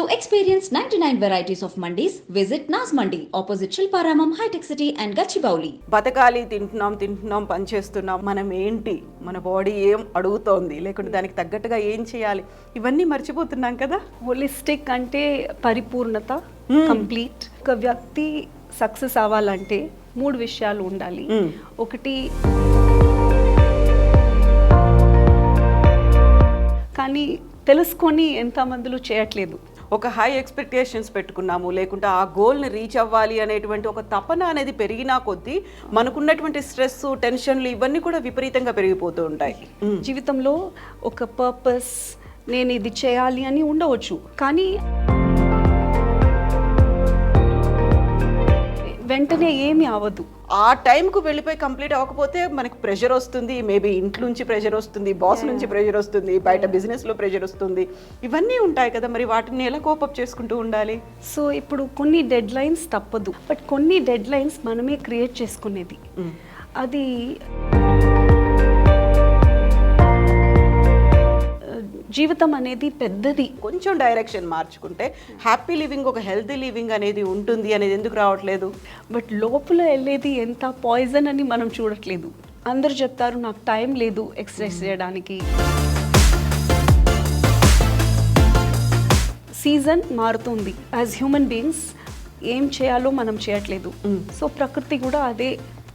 To experience 99 varieties of mandis, visit Nas Mandi, opposite Shilparamam, High-Tech City and Gachibowli. బతకాలి, తింటున్నాం పని చేస్తున్నాం, మనం ఏంటి, మన బాడీ ఏం అడుగుతోంది, లేకుంటే దానికి తగ్గట్టుగా ఏం చేయాలి, ఇవన్నీ మర్చిపోతున్నాం కదా. హోలిస్టిక్ అంటే పరిపూర్ణత, కంప్లీట్. ఒక వ్యక్తి సక్సెస్ అవ్వాలంటే 3 విషయాలు ఉండాలి. ఒకటి, కానీ తెలుసుకొని ఎంతమందిలో చేయట్లేదు. ఒక హై ఎక్స్పెక్టేషన్స్ పెట్టుకున్నాము, లేకుంటే ఆ గోల్ని రీచ్ అవ్వాలి అనేటువంటి ఒక తపన అనేది పెరిగినా కొద్దీ మనకున్నటువంటి స్ట్రెస్, టెన్షన్లు ఇవన్నీ కూడా విపరీతంగా పెరిగిపోతూ ఉంటాయి. జీవితంలో ఒక పర్పస్, నేను ఇది చేయాలి అని ఉండవచ్చు, కానీ వెంటనే ఏమీ అవ్వదు. ఆ టైంకు వెళ్ళిపోయి కంప్లీట్ అవ్వకపోతే మనకి ప్రెషర్ వస్తుంది, మేబీ ఇంట్లో నుంచి ప్రెషర్ వస్తుంది, బాస్ నుంచి ప్రెషర్ వస్తుంది, బయట బిజినెస్లో ప్రెషర్ వస్తుంది, ఇవన్నీ ఉంటాయి కదా. మరి వాటిని ఎలా కోపప్ చేసుకుంటూ ఉండాలి? సో ఇప్పుడు కొన్ని డెడ్ లైన్స్ తప్పదు, బట్ కొన్ని డెడ్ లైన్స్ మనమే క్రియేట్ చేసుకునేది. అది జీవితం అనేది పెద్దది. కొంచెం డైరెక్షన్ మార్చుకుంటే హ్యాపీ లివింగ్, ఒక హెల్తీ లివింగ్ అనేది ఉంటుంది అనేది ఎందుకు రావట్లేదు? బట్ లోపల వెళ్ళేది ఎంత పాయిజన్ అని మనం చూడట్లేదు. అందరు చెప్తారు నాకు టైం లేదు ఎక్సర్సైజ్ చేయడానికి. సీజన్ మారుతుంది. యాజ్ హ్యూమన్ బీయింగ్స్ ఏం చేయాలో మనం చేయట్లేదు. సో ప్రకృతి కూడా అదే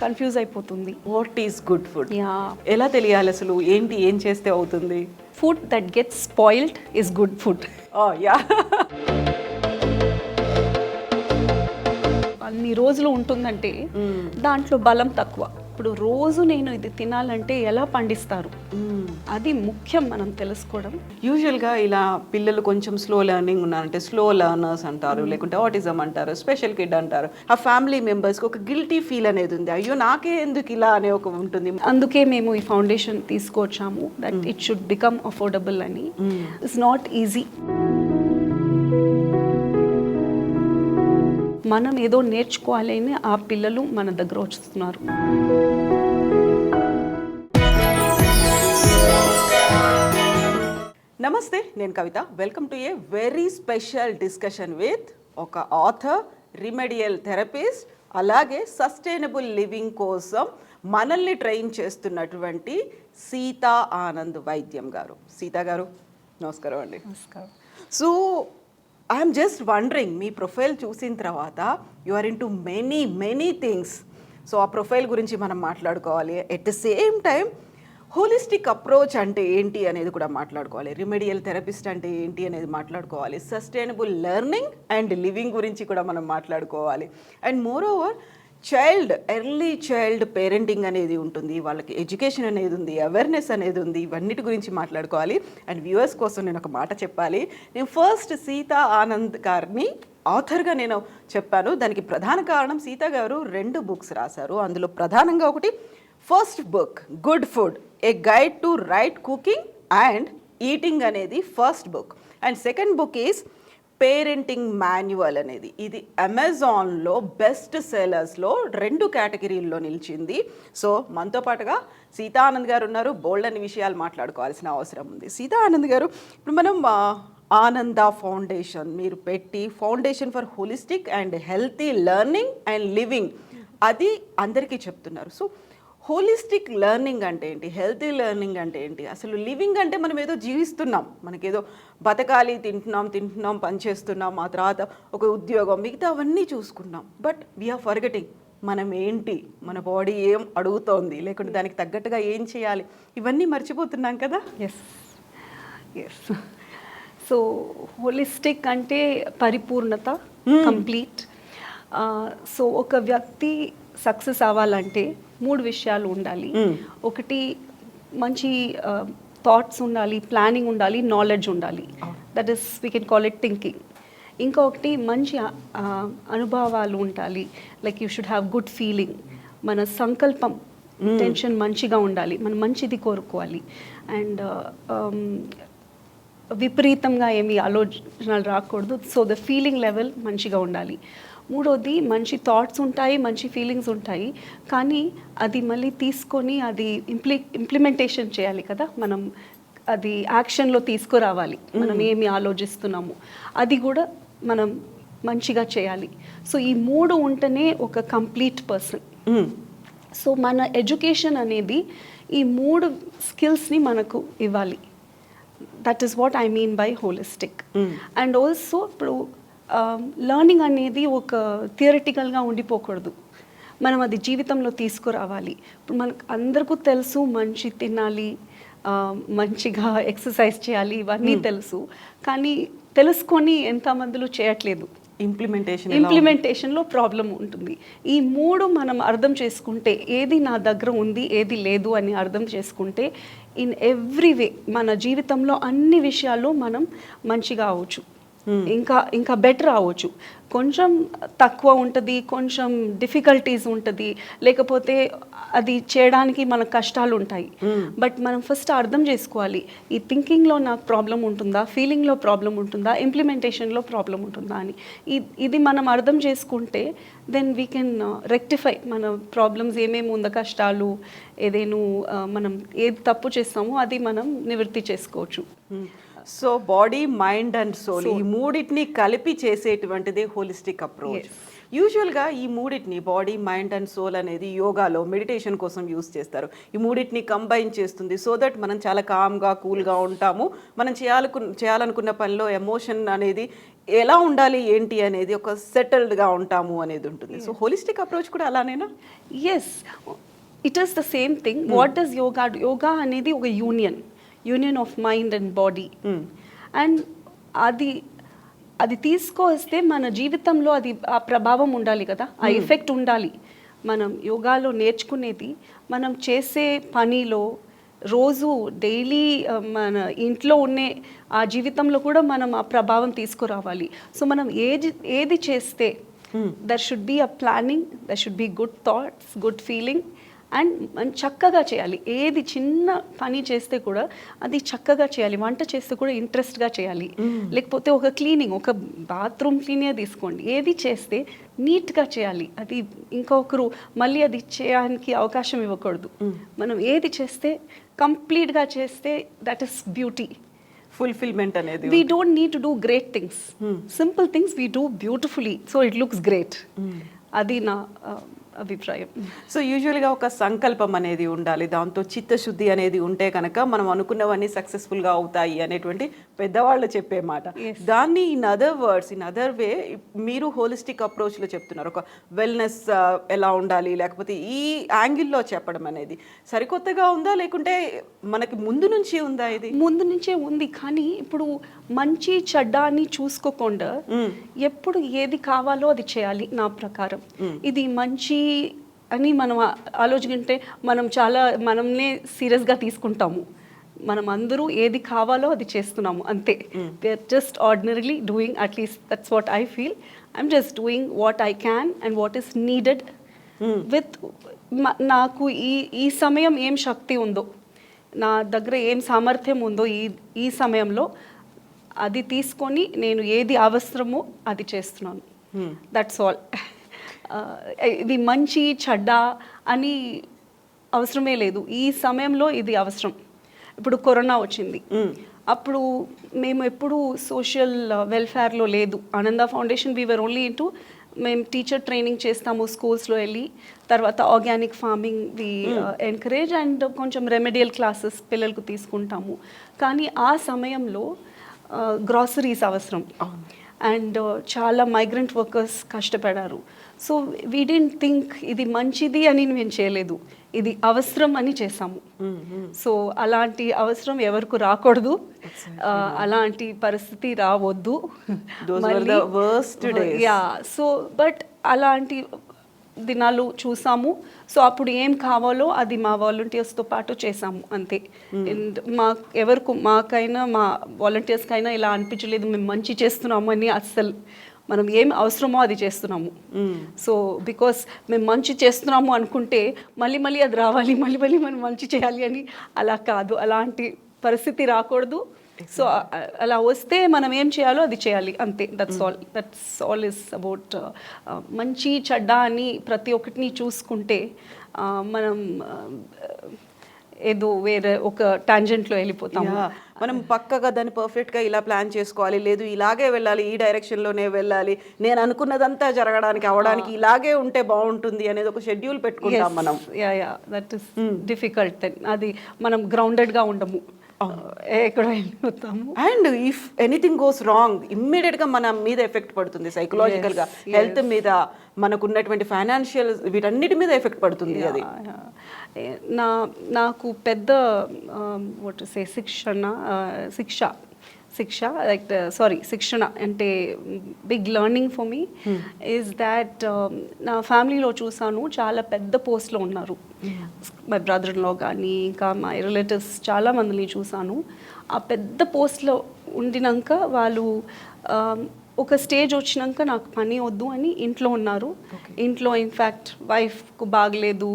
కన్ఫ్యూజ్ అయిపోతుంది. What is good food? Yeah, ఎలా తెలియాలి అసలు? ఏంటి, ఏం చేస్తే అవుతుంది? Food that gets spoiled is good food. Yeah, అన్ని రోజులు ఉంటుందంటే దాంట్లో బలం తక్కువ. ఇప్పుడు రోజు నేను ఇది తినాలంటే ఎలా పండిస్తారు, అది ముఖ్యం మనం తెలుసుకోవడం. యూజువల్గా ఇలా పిల్లలు కొంచెం స్లో లెర్నింగ్ ఉన్నారంటే స్లో లెర్నర్స్ అంటారు, లేకుంటే ఆటిజం అంటారు, స్పెషల్ కిడ్ అంటారు. ఆ ఫ్యామిలీ మెంబర్స్కి ఒక గిల్టీ ఫీల్ అనేది ఉంది, అయ్యో నాకే ఎందుకు ఇలా అనే ఒక ఉంటుంది. అందుకే మేము ఈ ఫౌండేషన్ తీసుకొచ్చాము, that it should become affordable అని. It's not easy. మనం ఏదో నేర్చుకోవాలి అని ఆ పిల్లలు మన దగ్గర వస్తున్నారు. నమస్తే, నేను Kavitha. Welcome to a very special discussion with ఒక ఆథర్, రిమెడియల్ థెరపిస్ట్, అలాగే సస్టైనబుల్ లివింగ్ కోసం మనల్ని ట్రైన్ చేస్తున్నటువంటి సీతా ఆనంద్ వైద్యం గారు. సీతా గారు, నమస్కారం అండి. నమస్కారం. సో ఐఎమ్ జస్ట్ వండరింగ్, మీ ప్రొఫైల్ చూసిన తర్వాత you are in too many things. So ఆ ప్రొఫైల్ గురించి మనం మాట్లాడుకోవాలి. At the same time holistic approach అంటే ఏంటి అనేది కూడా మాట్లాడుకోవాలి. రిమెడియల్ థెరపిస్ట్ అంటే ఏంటి అనేది మాట్లాడుకోవాలి. సస్టైనబుల్ లెర్నింగ్ అండ్ లివింగ్ గురించి కూడా మనం మాట్లాడుకోవాలి. And more over early child parenting అనేది ఉంటుంది, వాళ్ళకి ఎడ్యుకేషన్ అనేది ఉంది, అవేర్నెస్ అనేది ఉంది, ఇవన్నిటి గురించి మాట్లాడుకోవాలి. అండ్ వ్యూవర్స్ కోసం నేను ఒక మాట చెప్పాలి. నేను ఫస్ట్ సీతా ఆనంద్ గారిని ఆథర్గా నేను చెప్పాను. దానికి ప్రధాన కారణం, సీతా గారు 2 బుక్స్ రాశారు. అందులో ప్రధానంగా ఒకటి first book good food, a guide to right cooking and eating అనేది first book. And second book is parenting manual అనేది. ఇది అమెజాన్లో బెస్ట్ సెల్లర్స్లో 2 కేటగిరీల్లో నిలిచింది. సో మనతో పాటుగా సీతా ఆనంద్ గారు ఉన్నారు. బోల్డ్ అనే విషయాలు మాట్లాడుకోవాల్సిన అవసరం ఉంది. సీతా ఆనంద్ గారు, ఇప్పుడు మనం ఆనంద ఫౌండేషన్ మీరు పెట్టి, foundation for holistic and healthy learning and living, అది అందరికీ చెప్తున్నారు. సో హోలిస్టిక్ లెర్నింగ్ అంటే ఏంటి, హెల్తీ లెర్నింగ్ అంటే ఏంటి, అసలు లివింగ్ అంటే మనం ఏదో జీవిస్తున్నాం, మనకేదో బతకాలి, తింటున్నాం పని చేస్తున్నాం, ఆ తర్వాత ఒక ఉద్యోగం, మిగతా అవన్నీ చూసుకున్నాం. బట్ వీఆర్ ఫర్గెటింగ్ మనం ఏంటి, మన బాడీ ఏం అడుగుతోంది, లేకుంటే దానికి తగ్గట్టుగా ఏం చేయాలి, ఇవన్నీ మర్చిపోతున్నాం కదా. ఎస్. సో హోలిస్టిక్ అంటే పరిపూర్ణత, కంప్లీట్. సో ఒక వ్యక్తి సక్సెస్ అవ్వాలంటే 3 విషయాలు ఉండాలి. ఒకటి, మంచి థాట్స్ ఉండాలి, ప్లానింగ్ ఉండాలి, నాలెడ్జ్ ఉండాలి. That is we can call it thinking. ఇంకొకటి, మంచి అనుభవాలు ఉండాలి, like you should have good feeling. మన సంకల్పం, ఇంటెన్షన్ మంచిగా ఉండాలి, మనం మంచిది కోరుకోవాలి. అండ్ విపరీతంగా ఏమి ఆలోచనలు రాకూడదు. సో ద ఫీలింగ్ లెవెల్ మంచిగా ఉండాలి. మూడోది, మంచి థాట్స్ ఉంటాయి, మంచి ఫీలింగ్స్ ఉంటాయి, కానీ అది మళ్ళీ తీసుకొని అది ఇంప్లిమెంటేషన్ చేయాలి కదా. మనం అది యాక్షన్లో తీసుకురావాలి. మనం ఏమి ఆలోచిస్తున్నాము అది కూడా మనం మంచిగా చేయాలి. సో ఈ 3 ఉంటేనే ఒక కంప్లీట్ పర్సన్. సో మన ఎడ్యుకేషన్ అనేది ఈ 3 స్కిల్స్ని మనకు ఇవ్వాలి. That is what I mean by holistic. And also ఇప్పుడు లర్నింగ్ అనేది ఒక థియరిటికల్గా ఉండిపోకూడదు, మనం అది జీవితంలో తీసుకురావాలి. ఇప్పుడు మనకు అందరికీ తెలుసు మంచి తినాలి, మంచిగా ఎక్సర్సైజ్ చేయాలి, ఇవన్నీ తెలుసు, కానీ తెలుసుకొని ఎంతమందిలో చేయట్లేదు. ఇంప్లిమెంటేషన్లో ప్రాబ్లం ఉంటుంది. ఈ 3 మనం అర్థం చేసుకుంటే, ఏది నా దగ్గర ఉంది ఏది లేదు అని అర్థం చేసుకుంటే, ఇన్ ఎవ్రీ వే మన జీవితంలో అన్ని విషయాల్లో మనం మంచిగా అవ్వచ్చు, ఇంకా బెటర్ అవ్వచ్చు. కొంచెం తక్కువ ఉంటుంది, కొంచెం డిఫికల్టీస్ ఉంటుంది, లేకపోతే అది చేయడానికి మనకు కష్టాలు ఉంటాయి. బట్ మనం ఫస్ట్ అర్థం చేసుకోవాలి, ఈ థింకింగ్లో నాకు ప్రాబ్లం ఉంటుందా, ఫీలింగ్లో ప్రాబ్లం ఉంటుందా, ఇంప్లిమెంటేషన్లో ప్రాబ్లం ఉంటుందా అని. ఇది మనం అర్థం చేసుకుంటే దెన్ వీ కెన్ రెక్టిఫై మన ప్రాబ్లమ్స్ ఏమేమి ఉందో, కష్టాలు ఏదేను మనం ఏది తప్పు చేస్తామో అది మనం నివృత్తి చేసుకోవచ్చు. So body, mind and soul ఈ మూడింటిని కలిపి చేసేటువంటిదే హోలిస్టిక్ అప్రోచ్. యూజువల్గా ఈ మూడింటిని, బాడీ, మైండ్ అండ్ సోల్ అనేది యోగాలో మెడిటేషన్ కోసం యూస్ చేస్తారు. ఈ మూడింటిని కంబైన్ చేస్తుంది సో దట్ మనం చాలా కామ్గా, కూల్గా ఉంటాము. మనం చేయాలనుకున్న పనిలో ఎమోషన్ అనేది ఎలా ఉండాలి ఏంటి అనేది ఒక సెటిల్డ్గా ఉంటాము అనేది ఉంటుంది. సో హోలిస్టిక్ అప్రోచ్ కూడా అలానేనా? Yes, it is the same thing. What does yoga? Yoga అనేది ఒక union of mind and body. And అది తీసుకొస్తే మన జీవితంలో అది ఆ ప్రభావం ఉండాలి కదా, ఆ ఎఫెక్ట్ ఉండాలి. మనం యోగాలో నేర్చుకునేది మనం చేసే పనిలో, రోజు డైలీ మన ఇంట్లో ఉండే ఆ జీవితంలో కూడా మనం ఆ ప్రభావం తీసుకురావాలి. సో మనం ఏది చేస్తే there should be a planning, there should be good thoughts, good feeling, and మనం చక్కగా చేయాలి. ఏది చిన్న పని చేస్తే కూడా అది చక్కగా చేయాలి. వంట చేస్తే కూడా ఇంట్రెస్ట్గా చేయాలి. లేకపోతే ఒక క్లీనింగ్, ఒక బాత్రూమ్ క్లీనింగ్ తీసుకోండి, ఏది చేస్తే నీట్గా చేయాలి. అది ఇంకొకరు మళ్ళీ అది చేయడానికి అవకాశం ఇవ్వకూడదు. మనం ఏది చేస్తే కంప్లీట్గా చేస్తే దట్ ఈస్ బ్యూటీ, ఫుల్ఫిల్మెంట్ అనేది. We don't need to do great things, simple things we do beautifully, so it looks great. అది నా అభిప్రాయం. సో యూజువల్గా ఒక సంకల్పం అనేది ఉండాలి, దాంతో చిత్తశుద్ధి అనేది ఉంటే కనుక మనం అనుకున్నవన్నీ సక్సెస్ఫుల్గా అవుతాయి అనేటువంటి పెద్దవాళ్ళు చెప్పే మాట. దాన్ని ఇన్ అదర్ వే మీరు హోలిస్టిక్ అప్రోచ్లో చెప్తున్నారు. ఒక వెల్నెస్ ఎలా ఉండాలి, లేకపోతే ఈ యాంగిల్లో చెప్పడం అనేది సరికొత్తగా ఉందా, లేకుంటే మనకి ముందు నుంచి ఉందా? ఇది ముందు నుంచే ఉంది, కానీ ఇప్పుడు మంచి చెడ్డ అని చూసుకోకుండా ఎప్పుడు ఏది కావాలో అది చేయాలి. నా ప్రకారం ఇది మంచి అని మనం ఆలోచించుకుంటే మనమే సీరియస్గా తీసుకుంటాము. మనం అందరూ ఏది కావాలో అది చేస్తున్నాము అంతే. We're just ordinarily doing, at least that's what I feel. I'm just doing what I can and what is needed with నాకు ఈ సమయం ఏం శక్తి ఉందో, నా దగ్గర ఏం సామర్థ్యం ఉందో ఈ సమయంలో అది తీసుకొని నేను ఏది అవసరమో అది చేస్తున్నాను. That's all. ఇది మంచి చెడ్డ అని అవసరమే లేదు. ఈ సమయంలో ఇది అవసరం. ఇప్పుడు కరోనా వచ్చింది, అప్పుడు మేము ఎప్పుడు సోషల్ వెల్ఫేర్లో లేదు. Ananda foundation we are only, into teacher training చేస్తాము స్కూల్స్లో వెళ్ళి, తర్వాత organic farming we encourage, and కొంచెం రెమెడియల్ క్లాసెస్ పిల్లలకు తీసుకుంటాము. కానీ ఆ సమయంలో గ్రాసరీస్ అవసరం, అండ్ చాలా మైగ్రెంట్ వర్కర్స్ కష్టపడారు. సో వీ డెంట్ థింక్ ఇది మంచిది అని మేము చేయలేదు, ఇది అవసరం అని చేసాము. సో అలాంటి అవసరం ఎవరికి రాకూడదు, అలాంటి పరిస్థితి రావద్దు. యా, సో బట్ అలాంటి దినాలు చూసాము. సో అప్పుడు ఏం కావాలో అది మా వాలంటీర్స్తో పాటు చేసాము అంతే. అండ్ మాకైనా మా వాలంటీర్స్కైనా ఇలా అనిపించలేదు మేము మంచి చేస్తున్నాము అని. అస్సలు మనం ఏం అవసరమో అది చేస్తున్నాము. సో బికాస్ మేము మంచి చేస్తున్నాము అనుకుంటే మళ్ళీ అది రావాలి, మళ్ళీ మనం మంచి చేయాలి అని. అలా కాదు, అలాంటి పరిస్థితి రాకూడదు. సో అలా వస్తే మనం ఏం చేయాలో అది చేయాలి అంతే. That's all is about. మంచి చెడ్డ అని ప్రతి ఒక్కటిని చూసుకుంటే మనం ఏదో వేరే ఒక టాంజెంట్లో వెళ్ళిపోతాము. మనం పక్కగా దాన్ని పర్ఫెక్ట్గా ఇలా ప్లాన్ చేసుకోవాలి, లేదు ఇలాగే వెళ్ళాలి, ఈ డైరెక్షన్లోనే వెళ్ళాలి, నేను అనుకున్నదంతా జరగడానికి అవడానికి ఇలాగే ఉంటే బాగుంటుంది అనేది ఒక షెడ్యూల్ పెట్టుకుంటాం మనం. That is difficult. దెన్ అది మనం గ్రౌండెడ్గా ఉండము, ఎక్కడ వెళ్ళిపోతాము. And if anything goes wrong ఇమ్మీడియట్గా మన మీద ఎఫెక్ట్ పడుతుంది, సైకలాజికల్గా, హెల్త్ మీద, మనకున్నటువంటి ఫైనాన్షియల్, వీటన్నిటి మీద ఎఫెక్ట్ పడుతుంది అది. నాకు పెద్ద శిక్షణ అంటే big learning for me is that నా ఫ్యామిలీలో చూసాను చాలా పెద్ద పోస్ట్లో ఉన్నారు. మై బ్రదర్లో కానీ ఇంకా మై రిలేటివ్స్ చాలా మందిని చూసాను. ఆ పెద్ద పోస్ట్లో ఉండినాక వాళ్ళు ఒక స్టేజ్ వచ్చినాక నాకు పని వద్దు అని ఇంట్లో ఉన్నారు. ఇంట్లో ఇన్ఫ్యాక్ట్ వైఫ్కు బాగలేదు,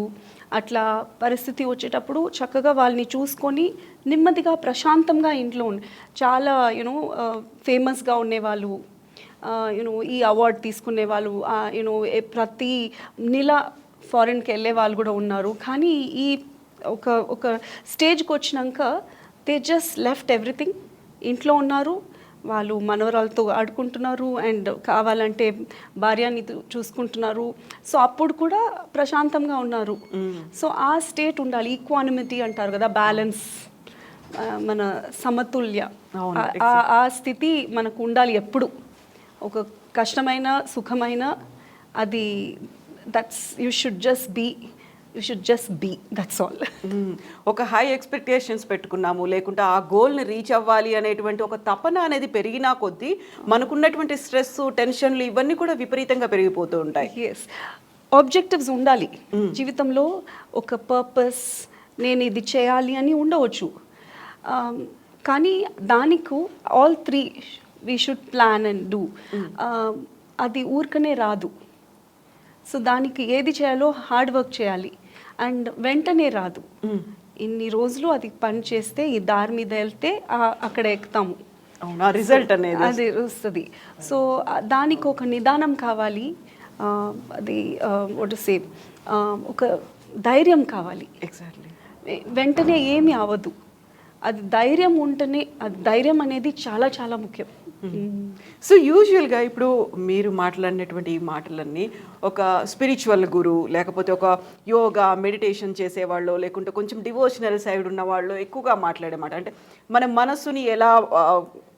అట్లా పరిస్థితి వచ్చేటప్పుడు చక్కగా వాళ్ళని చూసుకొని నెమ్మదిగా ప్రశాంతంగా ఇంట్లో చాలా ఫేమస్గా ఉండేవాళ్ళు, ఈ అవార్డ్ తీసుకునే వాళ్ళు, ప్రతి నెల ఫారిన్కి వెళ్ళే వాళ్ళు కూడా ఉన్నారు. కానీ ఈ ఒక స్టేజ్కి వచ్చినాక దే జస్ట్ లెఫ్ట్ ఎవ్రీథింగ్, ఇంట్లో ఉన్నారు, వాళ్ళు మనవరాలతో ఆడుకుంటున్నారు అండ్ కావాలంటే భార్యని చూసుకుంటున్నారు. సో అప్పుడు కూడా ప్రశాంతంగా ఉన్నారు. సో ఆ స్టేట్ ఉండాలి, ఈక్వానిమిటీ అంటారు కదా, బ్యాలెన్స్, మన సమతుల్య, ఆ స్థితి మనకు ఉండాలి ఎప్పుడు. ఒక కష్టమైన సుఖమైన అది you should just be that's all. ఒక హై ఎక్స్పెక్టేషన్స్ పెట్టుకున్నాము, లేకుంటే ఆ గోల్ని రీచ్ అవ్వాలి అనేటువంటి ఒక తపన అనేది పెరిగినా కొద్దీ మనకున్నటువంటి స్ట్రెస్, టెన్షన్లు ఇవన్నీ కూడా విపరీతంగా పెరిగిపోతూ ఉంటాయి. ఎస్, ఆబ్జెక్టివ్స్ ఉండాలి జీవితంలో. ఒక పర్పస్, నేను ఇది చేయాలి అని ఉండవచ్చు. కానీ దానికి all three we should plan and do. అది ఊరికనే రాదు. సో దానికి ఏది చేయాలో హార్డ్ వర్క్ చేయాలి అండ్ వెంటనే రాదు. ఇన్ని రోజులు అది పని చేస్తే, ఈ దారి మీద వెళ్తే అక్కడ ఎక్కుతాము, రిజల్ట్ అనేది అది వస్తుంది. సో దానికి ఒక నిదానం కావాలి, అది ఒక ధైర్యం కావాలి. ఎగ్జాక్ట్లీ. వెంటనే ఏమీ అవ్వదు, అది ధైర్యం ఉంటేనే. అది ధైర్యం అనేది చాలా చాలా ముఖ్యం. సో యూజువల్గా ఇప్పుడు మీరు మాట్లాడినటువంటి ఈ మాటలన్నీ ఒక స్పిరిచువల్ గురు, లేకపోతే ఒక యోగా మెడిటేషన్ చేసేవాళ్ళు, లేకుంటే కొంచెం డివోషనల్ సైడ్ ఉన్న వాళ్ళు ఎక్కువగా మాట్లాడే మాట అంటే మన మనస్సుని ఎలా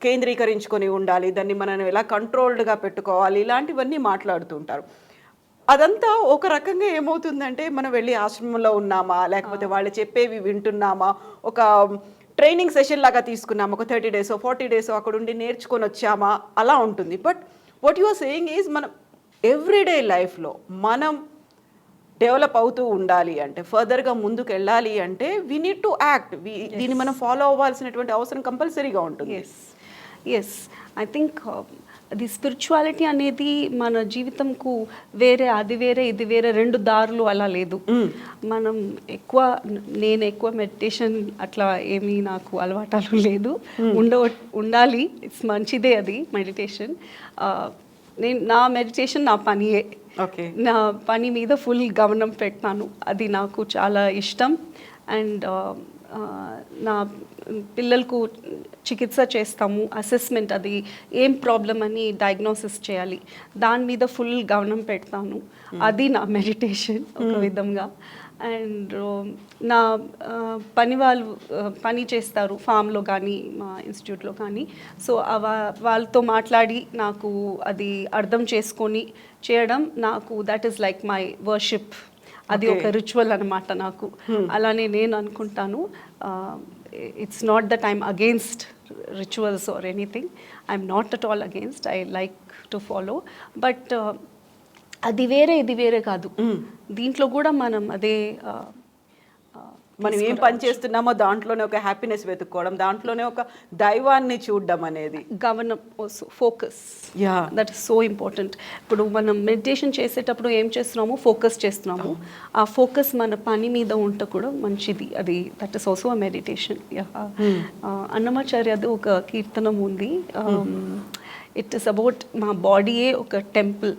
కేంద్రీకరించుకొని ఉండాలి, దాన్ని మనం ఎలా కంట్రోల్డ్గా పెట్టుకోవాలి, ఇలాంటివన్నీ మాట్లాడుతూ ఉంటారు. అదంతా ఒక రకంగా ఏమవుతుందంటే, మనం వెళ్ళి ఆశ్రమంలో ఉన్నామా, లేకపోతే వాళ్ళు చెప్పేవి వింటున్నామా, ఒక ట్రైనింగ్ సెషన్ లాగా తీసుకున్నాము, ఒక 30 days 40 days అక్కడ ఉండి నేర్చుకొని వచ్చామా, అలా ఉంటుంది. But what you are saying is మనం ఎవ్రీడే లైఫ్లో మనం డెవలప్ అవుతూ ఉండాలి అంటే, ఫర్దర్గా ముందుకు వెళ్ళాలి అంటే వీ నీడ్ టు యాక్ట్. దీన్ని మనం ఫాలో అవ్వాల్సినటువంటి అవసరం కంపల్సరీగా ఉంటుంది. ఎస్, ఐ థింక్ అది స్పిరిచువాలిటీ అనేది మన జీవితంకు వేరే, అది వేరే ఇది వేరే, రెండు దారులు అలా లేదు. మనం నేను ఎక్కువ మెడిటేషన్ అట్లా ఏమీ నాకు అలవాటాలు లేదు, ఉండాలి, ఇట్స్ మంచిదే అది మెడిటేషన్. నా మెడిటేషన్ నా పనియే, నా పని మీద ఫుల్ గమనం పెడతాను, అది నాకు చాలా ఇష్టం. అండ్ నా పిల్లలకు చికిత్స చేస్తాము, అసెస్మెంట్, అది ఏం ప్రాబ్లం అని డయాగ్నోసిస్ చేయాలి, దాని మీద ఫుల్ గమనం పెడతాను, అది నా మెడిటేషన్ ఒక విధంగా. అండ్ నా వాళ్ళు పని చేస్తారు ఫామ్లో కానీ మా ఇన్స్టిట్యూట్లో కానీ. సో వాళ్ళతో మాట్లాడి నాకు అది అర్థం చేసుకొని చేయడం, నాకు that is like my worship. అది ఒక రిచువల్ అనమాట నాకు, అలానే నేను అనుకుంటాను. It's not that I'm against rituals or anything, I'm not at all against, I like to follow. But అది వేరే ఇది వేరే కాదు, దీంట్లో కూడా మనం అదే మనం ఏం పని చేస్తున్నామో దాంట్లోనే ఒక హ్యాపీనెస్ వెతుక్కోవడం, దాంట్లోనే ఒక దైవాన్ని చూడడం అనేది, గమనం, focus, that is so important. ఇప్పుడు మనం మెడిటేషన్ చేసేటప్పుడు ఏం చేస్తున్నాము, ఫోకస్ చేస్తున్నాము, ఆ ఫోకస్ మన పని మీద ఉంటే కూడా మంచిది, అది that is also a meditation. అన్నమాచార్యది ఒక కీర్తనం ఉంది, ఇట్ ఈస్ అబౌట్ మా బాడీయే ఒక టెంపుల్,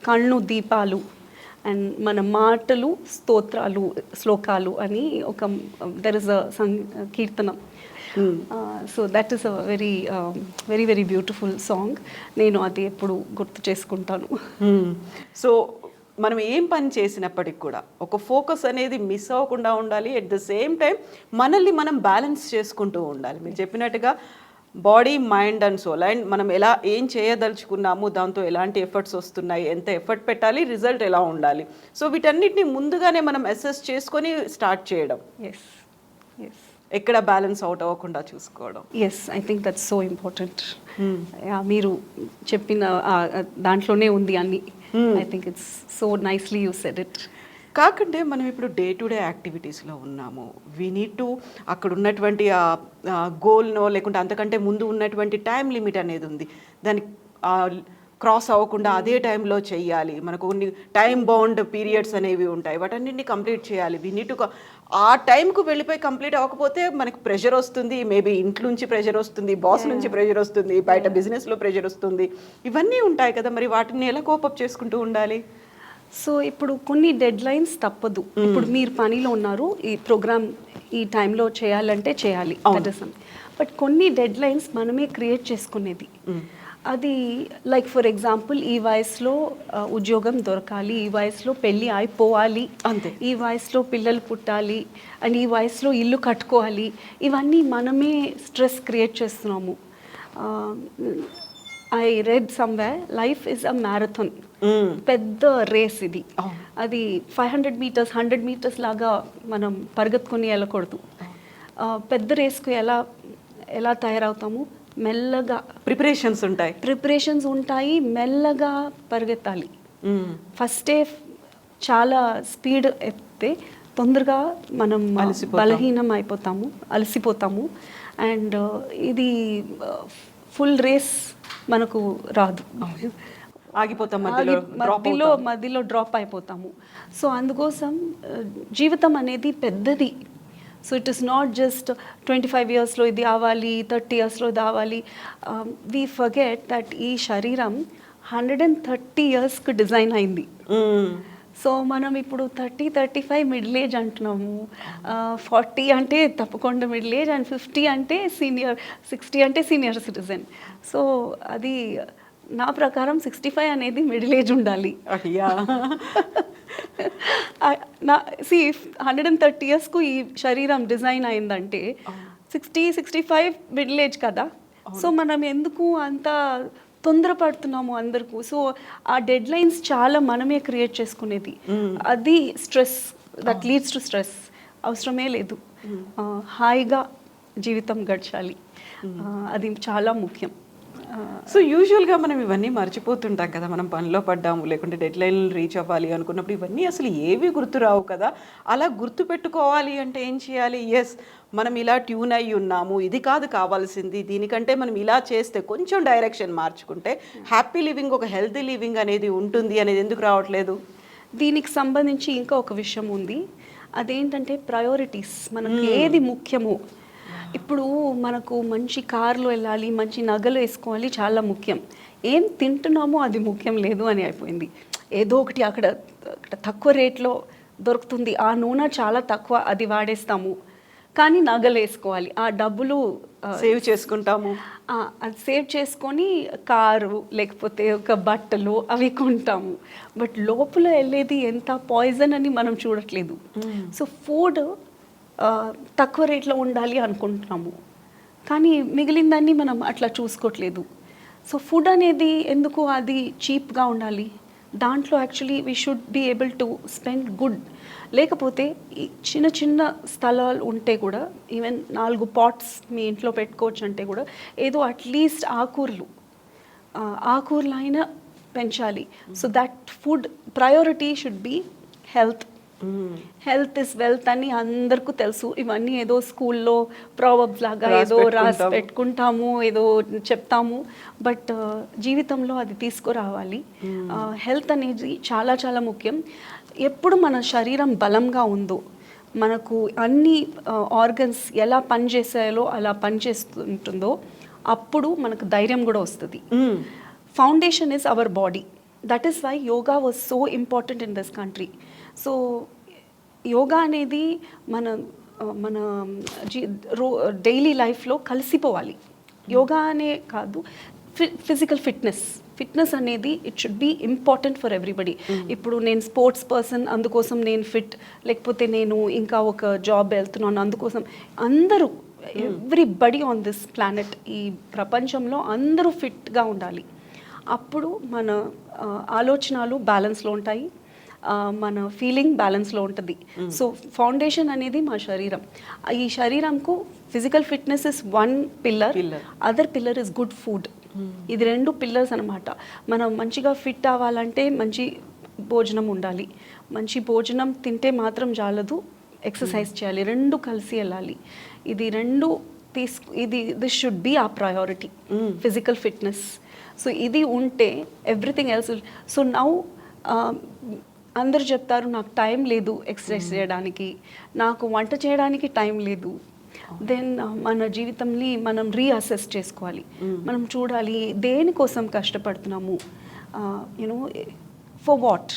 కళ్ళు దీపాలు, అండ్ మన మాటలు స్తోత్రాలు శ్లోకాలు అని ఒక దర్ ఇస్ అ కీర్తనం. So that is a very very very beautiful song. నేను అది ఎప్పుడు గుర్తు చేసుకుంటాను. సో మనం ఏం పని చేసినప్పటికి కూడా ఒక ఫోకస్ అనేది మిస్ అవ్వకుండా ఉండాలి. ఎట్ ద సేమ్ టైం మనల్ని మనం బ్యాలెన్స్ చేసుకుంటూ ఉండాలి. మీరు చెప్పినట్టుగా body, mind and soul, and మనం ఎలా ఏం చేయదలుచుకున్నాము, దాంతో ఎలాంటి ఎఫర్ట్స్ వస్తున్నాయి, ఎంత ఎఫర్ట్ పెట్టాలి, రిజల్ట్ ఎలా ఉండాలి. సో వీటన్నిటిని ముందుగానే మనం అసెస్ చేసుకొని స్టార్ట్ చేయడం, ఎస్ ఎస్, ఎక్కడ బ్యాలెన్స్ అవుట్ అవ్వకుండా చూసుకోవడం. Yes, I think that's so important. మీరు చెప్పిన దాంట్లోనే ఉంది అన్ని. I think it's so nicely you said it. కాకుంటే మనం ఇప్పుడు డే టు డే యాక్టివిటీస్లో ఉన్నాము. వీ నీడ్ టు అక్కడ ఉన్నటువంటి గోల్నో లేకుంటే అంతకంటే ముందు ఉన్నటువంటి టైం లిమిట్ అనేది ఉంది, దాన్ని క్రాస్ అవ్వకుండా అదే టైంలో చెయ్యాలి. మనకు కొన్ని టైం బౌండ్ పీరియడ్స్ అనేవి ఉంటాయి, వాటన్నింటినీ కంప్లీట్ చేయాలి. వీ నీడ్ టు ఆ టైంకు వెళ్ళిపోయి కంప్లీట్ అవ్వకపోతే మనకి ప్రెషర్ వస్తుంది, మేబీ ఇంట్లో నుంచి ప్రెషర్ వస్తుంది, బాస్ నుంచి ప్రెషర్ వస్తుంది, బయట బిజినెస్లో ప్రెషర్ వస్తుంది, ఇవన్నీ ఉంటాయి కదా. మరి వాటిని ఎలా కోపప్ చేసుకుంటూ ఉండాలి? సో ఇప్పుడు కొన్ని డెడ్ లైన్స్ తప్పదు. ఇప్పుడు మీరు పనిలో ఉన్నారు, ఈ ప్రోగ్రామ్ ఈ టైంలో చేయాలంటే చేయాలి, బట్ కొన్ని డెడ్ లైన్స్ మనమే క్రియేట్ చేసుకునేది. అది లైక్ ఫర్ ఎగ్జాంపుల్, ఈ వయసులో ఉద్యోగం దొరకాలి, ఈ వయసులో పెళ్ళి అయిపోవాలి, అంతే, ఈ వయసులో పిల్లలు పుట్టాలి, అండ్ ఈ వయసులో ఇల్లు కట్టుకోవాలి, ఇవన్నీ మనమే స్ట్రెస్ క్రియేట్ చేస్తున్నాము. I read somewhere life is a marathon, పెద్ద రేస్ ఇది. అది 500 మీటర్స్ 100 మీటర్స్ లాగా మనం పరిగెత్తుకొని వెళ్ళకూడదు. పెద్ద రేస్కు ఎలా తయారవుతాము, మెల్లగా ప్రిపరేషన్స్ ఉంటాయి, మెల్లగా పరిగెత్తాలి. ఫస్టే చాలా స్పీడ్ ఎత్తే తొందరగా మనం బలహీనం అయిపోతాము, అలసిపోతాము, అండ్ ఇది ఫుల్ రేస్ మనకు రాదు, ఆగిపోతాం, మధ్యలో డ్రాప్ అయిపోతాము. సో అందుకోసం జీవితం అనేది పెద్దది. So it is not just 25 ఇయర్స్లో ఇది అవ్వాలి, 30 ఇయర్స్లో ఇది అవ్వాలి. వీ ఫర్గెట్ దట్ ఈ శరీరం 130 ఇయర్స్కి డిజైన్ అయింది. సో మనం ఇప్పుడు 30-35 మిడిల్ ఏజ్ అంటున్నాము, 40 అంటే తప్పకుండా మిడిల్ ఏజ్, అండ్ 50 అంటే సీనియర్, 60 అంటే సీనియర్ సిటిజన్. సో అది నా ప్రకారం 65 అనేది మిడిల్ ఏజ్ ఉండాలి. సి 130 ఇయర్స్కు ఈ శరీరం డిజైన్ అయిందంటే 60-65 మిడిల్ ఏజ్ కదా. సో మనం ఎందుకు అంత తొందరపడుతున్నాము అందరికీ? సో ఆ డెడ్ లైన్స్ చాలా మనమే క్రియేట్ చేసుకునేది. అది stress, that leads to stress. అవసరమే లేదు, హాయిగా జీవితం గడచాలి, అది చాలా ముఖ్యం. సో యూజువల్గా మనం ఇవన్నీ మర్చిపోతుంటాం కదా, మనం పనిలో పడ్డాము లేకుంటే డెడ్ లైన్లు రీచ్ అవ్వాలి అనుకున్నప్పుడు ఇవన్నీ అసలు ఏవి గుర్తురావు కదా. అలా గుర్తు పెట్టుకోవాలి అంటే ఏం చేయాలి? ఎస్, మనం ఇలా ట్యూన్ అయ్యి ఉన్నాము, ఇది కాదు కావాల్సింది, దీనికంటే మనం ఇలా చేస్తే కొంచెం డైరెక్షన్ మార్చుకుంటే హ్యాపీ లివింగ్, ఒక హెల్తీ లివింగ్ అనేది ఉంటుంది అనేది ఎందుకు రావట్లేదు? దీనికి సంబంధించి ఇంకా ఒక విషయం ఉంది, అదేంటంటే ప్రయారిటీస్. మనకు ఏది ముఖ్యమో, ఇప్పుడు మనకు మంచి కార్లో వెళ్ళాలి, మంచి నగలు వేసుకోవాలి, చాలా ముఖ్యం. ఏం తింటున్నామో అది ముఖ్యం లేదు అని అయిపోయింది. ఏదో ఒకటి అక్కడ తక్కువ రేట్లో దొరుకుతుంది, ఆ నూనె చాలా తక్కువ, అది వాడేస్తాము. కానీ నగలు వేసుకోవాలి, ఆ డబ్బులు సేవ్ చేసుకుంటాము, అది సేవ్ చేసుకొని కారు లేకపోతే ఒక బట్టలు అవి కొంటాము. బట్ లోపల వెళ్ళేది ఎంత పాయిజన్ అని మనం చూడట్లేదు. సో ఫుడ్ తక్కువ రేట్లో ఉండాలి అనుకుంటున్నాము, కానీ మిగిలిందాన్ని మనం అట్లా చూసుకోవట్లేదు. సో ఫుడ్ అనేది ఎందుకు అది చీప్గా ఉండాలి? దాంట్లో actually we should be able to spend good. లేకపోతే ఈ చిన్న చిన్న స్థలాలు ఉంటే కూడా, ఈవెన్ 4 పాట్స్ మీ ఇంట్లో పెట్టుకోవచ్చు అంటే కూడా, ఏదో అట్లీస్ట్ ఆకూరలు అయినా పెంచాలి. So that food priority should be health. Health is wealth అని అందరికీ తెలుసు. ఇవన్నీ ఏదో స్కూల్లో ప్రావర్బ్స్ లాగా ఏదో రాసి పెట్టుకుంటాము, ఏదో చెప్తాము, బట్ జీవితంలో అది తీసుకురావాలి. హెల్త్ అనేది చాలా చాలా ముఖ్యం. ఎప్పుడు మన శరీరం బలంగా ఉందో, మనకు అన్ని ఆర్గన్స్ ఎలా పనిచేసాయో అలా పనిచేస్తుంటుందో, అప్పుడు మనకు ధైర్యం కూడా వస్తుంది. Foundation is our body. That is why yoga was so important in this country. So yoga అనేది మన మన డైలీ లైఫ్లో కలిసిపోవాలి. యోగా అనే కాదు, ఫిజికల్ ఫిట్నెస్ అనేది it should be important for everybody. ఇప్పుడు నేను స్పోర్ట్స్ పర్సన్ అందుకోసం నేను ఫిట్, లేకపోతే నేను ఇంకా ఒక జాబ్ వెళ్తున్నాను అందుకోసం. అందరూ ఎవ్రీబడి ఆన్ దిస్ ప్లానెట్, ఈ ప్రపంచంలో అందరూ ఫిట్గా ఉండాలి. అప్పుడు మన ఆలోచనలు బ్యాలెన్స్లో ఉంటాయి, మన ఫీలింగ్ బ్యాలెన్స్లో ఉంటుంది. సో ఫౌండేషన్ అనేది మా శరీరం. ఈ శరీరంకు physical fitness is one pillar, other pillar is good food. ఇది 2 పిల్లర్స్ అనమాట. మనం మంచిగా ఫిట్ అవ్వాలంటే మంచి భోజనం ఉండాలి. మంచి భోజనం తింటే మాత్రం చాలదు, ఎక్సర్సైజ్ చేయాలి, 2 కలిసి వెళ్ళాలి. ఇది 2 దిస్ షుడ్ బీ ఆ ప్రయారిటీ, ఫిజికల్ ఫిట్నెస్. సో ఇది ఉంటే ఎవ్రీథింగ్ ఎల్స్. సో నౌ అందరు చెప్తారు నాకు టైం లేదు ఎక్సర్సైజ్ చేయడానికి, నాకు వంట చేయడానికి టైం లేదు. దెన్ మన జీవితంని మనం రీఅసెస్ చేసుకోవాలి. మనం చూడాలి దేనికోసం కష్టపడుతున్నాము, యూనో ఫర్ వాట్,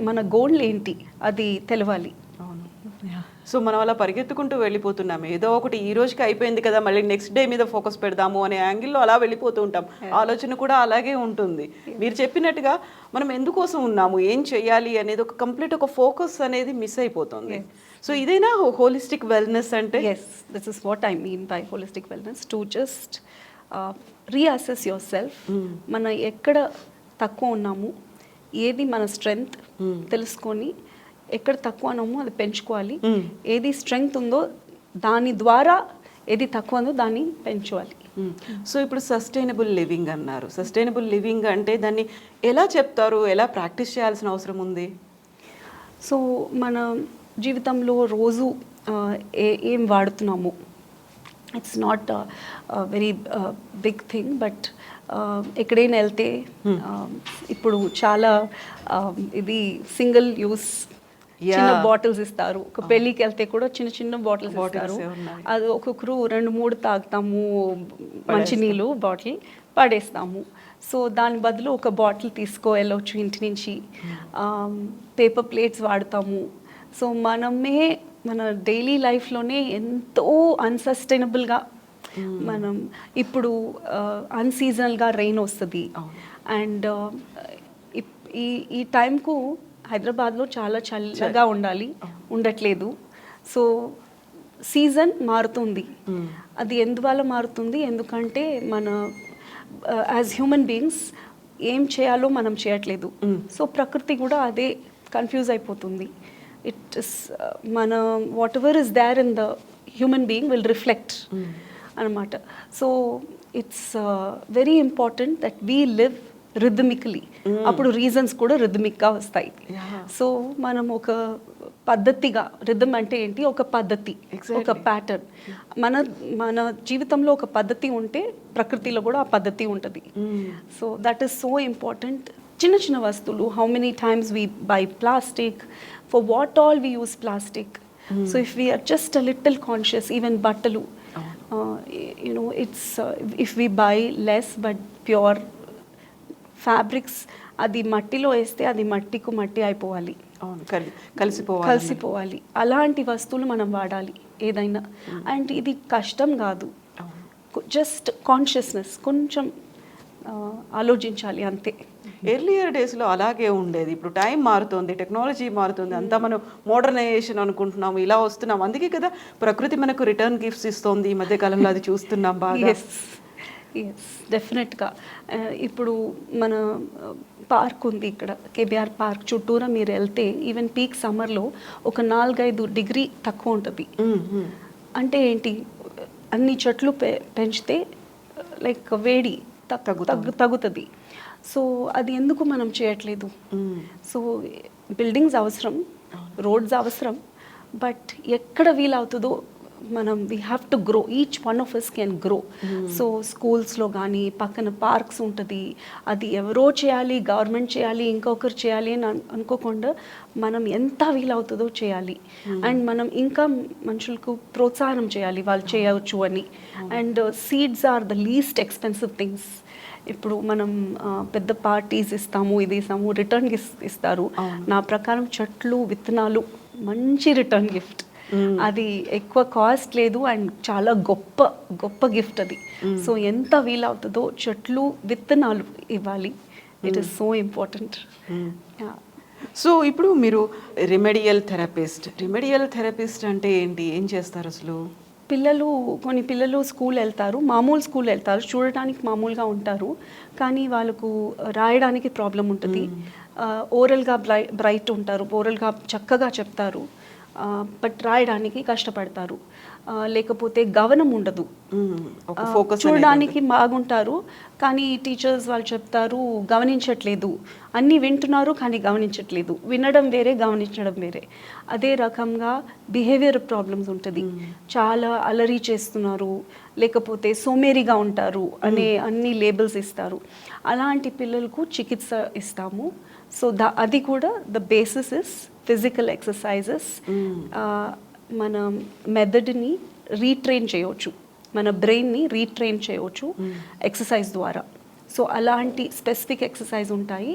మన గోల్ ఏంటి అది తెలవాలి. సో మనం అలా పరిగెత్తుకుంటూ వెళ్ళిపోతున్నాము. ఏదో ఒకటి ఈ రోజుకి అయిపోయింది కదా, మళ్ళీ నెక్స్ట్ డే మీద ఫోకస్ పెడదాము అనే యాంగిల్లో అలా వెళ్ళిపోతూ ఉంటాం. ఆలోచన కూడా అలాగే ఉంటుంది. మీరు చెప్పినట్టుగా మనం ఎందుకోసం ఉన్నాము, ఏం చేయాలి అనేది ఒక కంప్లీట్ ఒక ఫోకస్ అనేది మిస్ అయిపోతుంది. సో ఇదేనా హోలిస్టిక్ వెల్నెస్ అంటే? Yes, this is what I mean by holistic wellness. To just reassess your self. మనం ఎక్కడ తక్కువ ఉన్నాము, ఏది మన స్ట్రెంగ్త్ తెలుసుకొని ఎక్కడ తక్కువ ఉన్నామో అది పెంచుకోవాలి. ఏది స్ట్రెంగ్త్ ఉందో దాని ద్వారా ఏది తక్కువ ఉందో దాన్ని పెంచుకోవాలి. సో ఇప్పుడు సస్టైనబుల్ లివింగ్ అన్నారు. సస్టైనబుల్ లివింగ్ అంటే దాన్ని ఎలా చెప్తారు, ఎలా ప్రాక్టీస్ చేయాల్సిన అవసరం ఉంది? సో మన జీవితంలో రోజు ఏం వాడుతున్నాము, it's not very big thing, but ఎక్కడైనా వెళ్తే ఇప్పుడు చాలా ఇది సింగిల్ యూస్ చిన్న బాటిల్స్ ఇస్తారు. ఒక పెళ్ళికి వెళ్తే కూడా చిన్న చిన్న బాటిల్స్ ఇస్తారు. అది ఒక్కొక్కరు 2-3 తాగుతాము, మంచినీళ్ళు బాటిల్ పడేస్తాము. సో దాని బదులు ఒక బాటిల్ తీసుకో వెళ్ళొచ్చు ఇంటి నుంచి. పేపర్ ప్లేట్స్ వాడతాము. సో మనమే మన డైలీ లైఫ్లోనే ఎంతో అన్సస్టైనబుల్గా మనం ఇప్పుడు అన్సీజనల్గా రెయిన్ వస్తుంది. అండ్ ఈ టైంకు హైదరాబాద్లో చాలా చల్లగా ఉండాలి, ఉండట్లేదు. సో సీజన్ మారుతుంది. అది ఎందువల్ల మారుతుంది? ఎందుకంటే మన యాజ్ హ్యూమన్ బీయింగ్స్ ఏం చేయాలో మనం చేయట్లేదు. సో ప్రకృతి కూడా అదే కన్ఫ్యూజ్ అయిపోతుంది. ఇట్ ఇస్ మన whatever is there in the human being will reflect అనమాట. So it's very important that we live rhythmically. అప్పుడు రీజన్స్ కూడా రిథమిక్గా వస్తాయి. సో మనం ఒక పద్ధతిగా, రిథమ్ అంటే ఏంటి, ఒక పద్ధతి, ఒక ప్యాటర్న్. మన జీవితంలో ఒక పద్ధతి ఉంటే ప్రకృతిలో కూడా ఆ పద్ధతి ఉంటుంది. So that is so important. చిన్న చిన్న వస్తువులు, how many times we buy plastic, for what all we use plastic. So if we are just a little conscious, even బట్టలు, it's if we buy less but pure fabrics, అది మట్టిలో వేస్తే అది మట్టికు మట్టి అయిపోవాలి, కలిసిపోవాలి. అలాంటి వస్తువులు మనం వాడాలి ఏదైనా. అండ్ ఇది కష్టం కాదు, జస్ట్ కాన్షియస్నెస్, కొంచెం ఆలోచించాలి అంతే. ఎర్లియర్ డేస్లో అలాగే ఉండేది. ఇప్పుడు టైం మారుతుంది, టెక్నాలజీ మారుతుంది, అంతా మనం మోడర్నైజేషన్ అనుకుంటున్నాము, ఇలా వస్తున్నాం. అందుకే కదా ప్రకృతి మనకు రిటర్న్ గిఫ్ట్స్ ఇస్తుంది ఈ మధ్యకాలంలో, అది చూస్తున్నాం బాగా. ఎస్, డెఫినెట్గా. ఇప్పుడు మన పార్క్ ఉంది ఇక్కడ, కేబీఆర్ పార్క్ చుట్టూరా మీరు వెళ్తే ఈవెన్ పీక్ సమ్మర్లో ఒక 4-5 డిగ్రీ తక్కువ ఉంటుంది. అంటే ఏంటి, అన్ని చెట్లు పెంచితే లైక్ వేడి తగ్గుతుంది. సో అది ఎందుకు మనం చేయట్లేదు? సో బిల్డింగ్స్ అవసరం, రోడ్స్ అవసరం, బట్ ఎక్కడ వీలవుతుందో మనం we have to grow, each one of us can grow. So స్కూల్స్లో కానీ పక్కన పార్క్స్ ఉంటుంది, అది ఎవరో చేయాలి, గవర్నమెంట్ చేయాలి, ఇంకొకరు చేయాలి అని అనుకోకుండా మనం ఎంత వీలవుతుందో చేయాలి. అండ్ మనం ఇంకా మనుషులకు ప్రోత్సాహం చేయాలి వాళ్ళు చేయవచ్చు అని. And seeds are the least expensive things. ఇప్పుడు మనం పెద్ద పార్టీస్ ఇస్తాము, ఇది ఇస్తాము, రిటర్న్ ఇస్తారు. నా ప్రకారం చెట్లు, విత్తనాలు మంచి రిటర్న్ గిఫ్ట్. అది ఎక్కువ కాస్ట్ లేదు అండ్ చాలా గొప్ప గొప్ప గిఫ్ట్ అది. సో ఎంత వీలవుతుందో చెట్లు, విత్తనాలు ఇవ్వాలి. It is so important. So ఇప్పుడు మీరు రెమెడియల్ థెరపిస్ట్ అంటే ఏంటి, ఏం చేస్తారు అసలు? కొన్ని పిల్లలు స్కూల్ వెళ్తారు, మామూలు స్కూల్ వెళ్తారు, చూడటానికి మామూలుగా ఉంటారు, కానీ వాళ్ళకు రాయడానికి ప్రాబ్లం ఉంటుంది. ఓరల్గా బ్రైట్ ఉంటారు, ఓరల్గా చక్కగా చెప్తారు, బట్ రాయడానికి కష్టపడతారు. లేకపోతే గమనం ఉండదు, చూడడానికి బాగుంటారు కానీ టీచర్స్ వాళ్ళు చెప్తారు గమనించట్లేదు, అన్నీ వింటున్నారు కానీ గమనించట్లేదు, వినడం వేరే, గమనించడం వేరే. అదే రకంగా బిహేవియర్ ప్రాబ్లమ్స్ ఉంటుంది, చాలా అలరి చేస్తున్నారు, లేకపోతే సోమేరిగా ఉంటారు అనే అన్ని లేబుల్స్ ఇస్తారు. అలాంటి పిల్లలకు చికిత్స ఇస్తాము. సో అది కూడా the basis is physical exercises. మన మెథడ్ని రీట్రైన్ చేయవచ్చు, మన బ్రెయిన్ని రీట్రైన్ చేయవచ్చు ఎక్సర్సైజ్ ద్వారా. సో అలాంటి స్పెసిఫిక్ ఎక్సర్సైజ్ ఉంటాయి.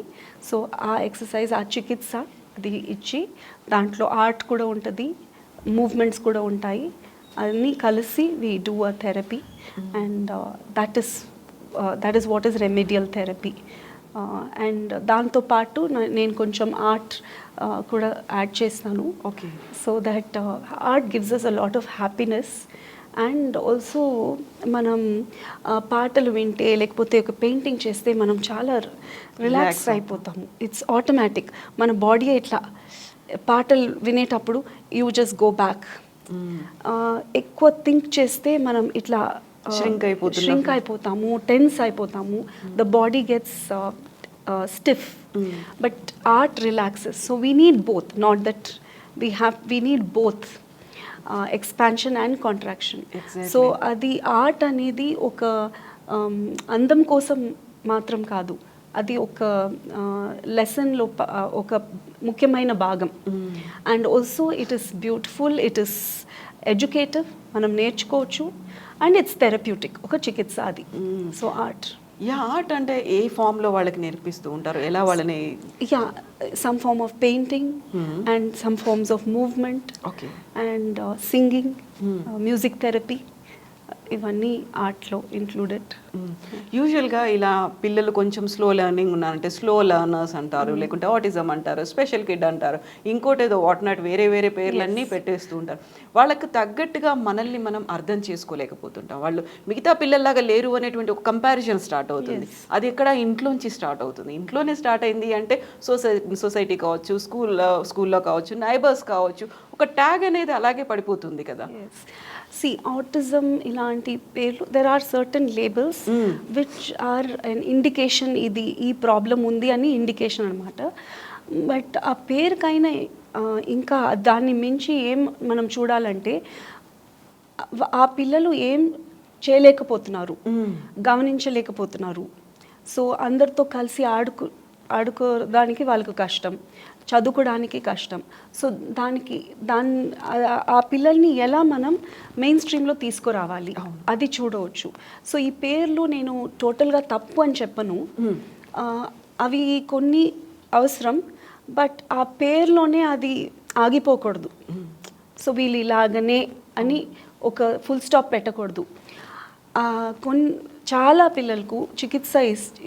సో ఆ ఎక్సర్సైజ్, ఆ చికిత్స అది ఇచ్చి దాంట్లో ఆర్ట్ కూడా ఉంటుంది, మూవ్మెంట్స్ కూడా ఉంటాయి, అన్నీ కలిసి we do a therapy. And that is what is remedial therapy. And దాంతోపాటు నేను కొంచెం ఆర్ట్ కూడా యాడ్ చేస్తాను. Okay. So that art gives us a lot of happiness. And also మనం పాటలు వింటే లేకపోతే ఒక పెయింటింగ్ చేస్తే మనం చాలా రిలాక్స్ అయిపోతాము. It's automatic. మన బాడీ ఇట్లా పాటలు వినేటప్పుడు యూ జస్ట్ గో బ్యాక్. ఎక్కువ థింక్ చేస్తే మనం ఇట్లా shrink అయిపోతాము, టెన్స్ అయిపోతాము, the body gets stiff. But art relaxes. So we need both, not that we need both expansion and contraction. Exactly. So అది ఆర్ట్ అనేది ఒక అందం కోసం మాత్రం కాదు, అది ఒక లెసన్లో ఒక ముఖ్యమైన భాగం. And also it is beautiful, it is educative, మనం నేర్చుకోవచ్చు. అండ్ ఇట్స్ థెరప్యూటిక్, ఒక చికిత్స అది. సో ఆర్ట్ అంటే ఏ ఫామ్లో వాళ్ళకి నేర్పిస్తూ ఉంటారు, ఎలా వాళ్ళని? Some form of painting and some forms of movement and singing, music therapy, ఇవన్నీ ఆర్ట్లో ఇంక్లూడెడ్. యూజువల్గా ఇలా పిల్లలు కొంచెం స్లో లెర్నింగ్ ఉన్నారంటే స్లో లెర్నర్స్ అంటారు, లేకుంటే ఆటిజం అంటారు, స్పెషల్ కిడ్ అంటారు, ఇంకోటి ఏదో వాట్ నాట్, వేరే వేరే పేర్లన్నీ పెట్టేస్తూ ఉంటారు. వాళ్ళకి తగ్గట్టుగా మనల్ని మనం అర్థం చేసుకోలేకపోతుంటాం. వాళ్ళు మిగతా పిల్లల్లాగా లేరు అనేటువంటి ఒక కంపారిజన్ స్టార్ట్ అవుతుంది. అది ఎక్కడ ఇంట్లోంచి స్టార్ట్ అవుతుంది. ఇంట్లోనే స్టార్ట్ అయింది అంటే సొసైటీ కావచ్చు, స్కూల్లో కావచ్చు, నైబర్స్ కావచ్చు, ఒక ట్యాగ్ అనేది అలాగే పడిపోతుంది కదా. ఆటిజం ఇలాంటి పేర్లు, there are certain labels which are an indication, ఇది ఈ ప్రాబ్లం ఉంది అని ఇండికేషన్ అనమాట. బట్ ఆ పేరుకైనా ఇంకా దాన్ని మించి ఏం మనం చూడాలంటే ఆ పిల్లలు ఏం చేయలేకపోతున్నారు, గమనించలేకపోతున్నారు. సో అందరితో కలిసి ఆడుకోవడానికి వాళ్ళకు కష్టం, చదువుకోవడానికి కష్టం. సో ఆ పిల్లల్ని ఎలా మనం మెయిన్ స్ట్రీమ్లో తీసుకురావాలి అది చూడవచ్చు. సో ఈ పేర్లు నేను టోటల్గా తప్పు అని చెప్పను, అవి కొన్ని అవసరం, బట్ ఆ పేర్లోనే అది ఆగిపోకూడదు. సో వీళ్ళు ఇలాగనే అని ఒక ఫుల్ స్టాప్ పెట్టకూడదు. చాలా పిల్లలకు చికిత్స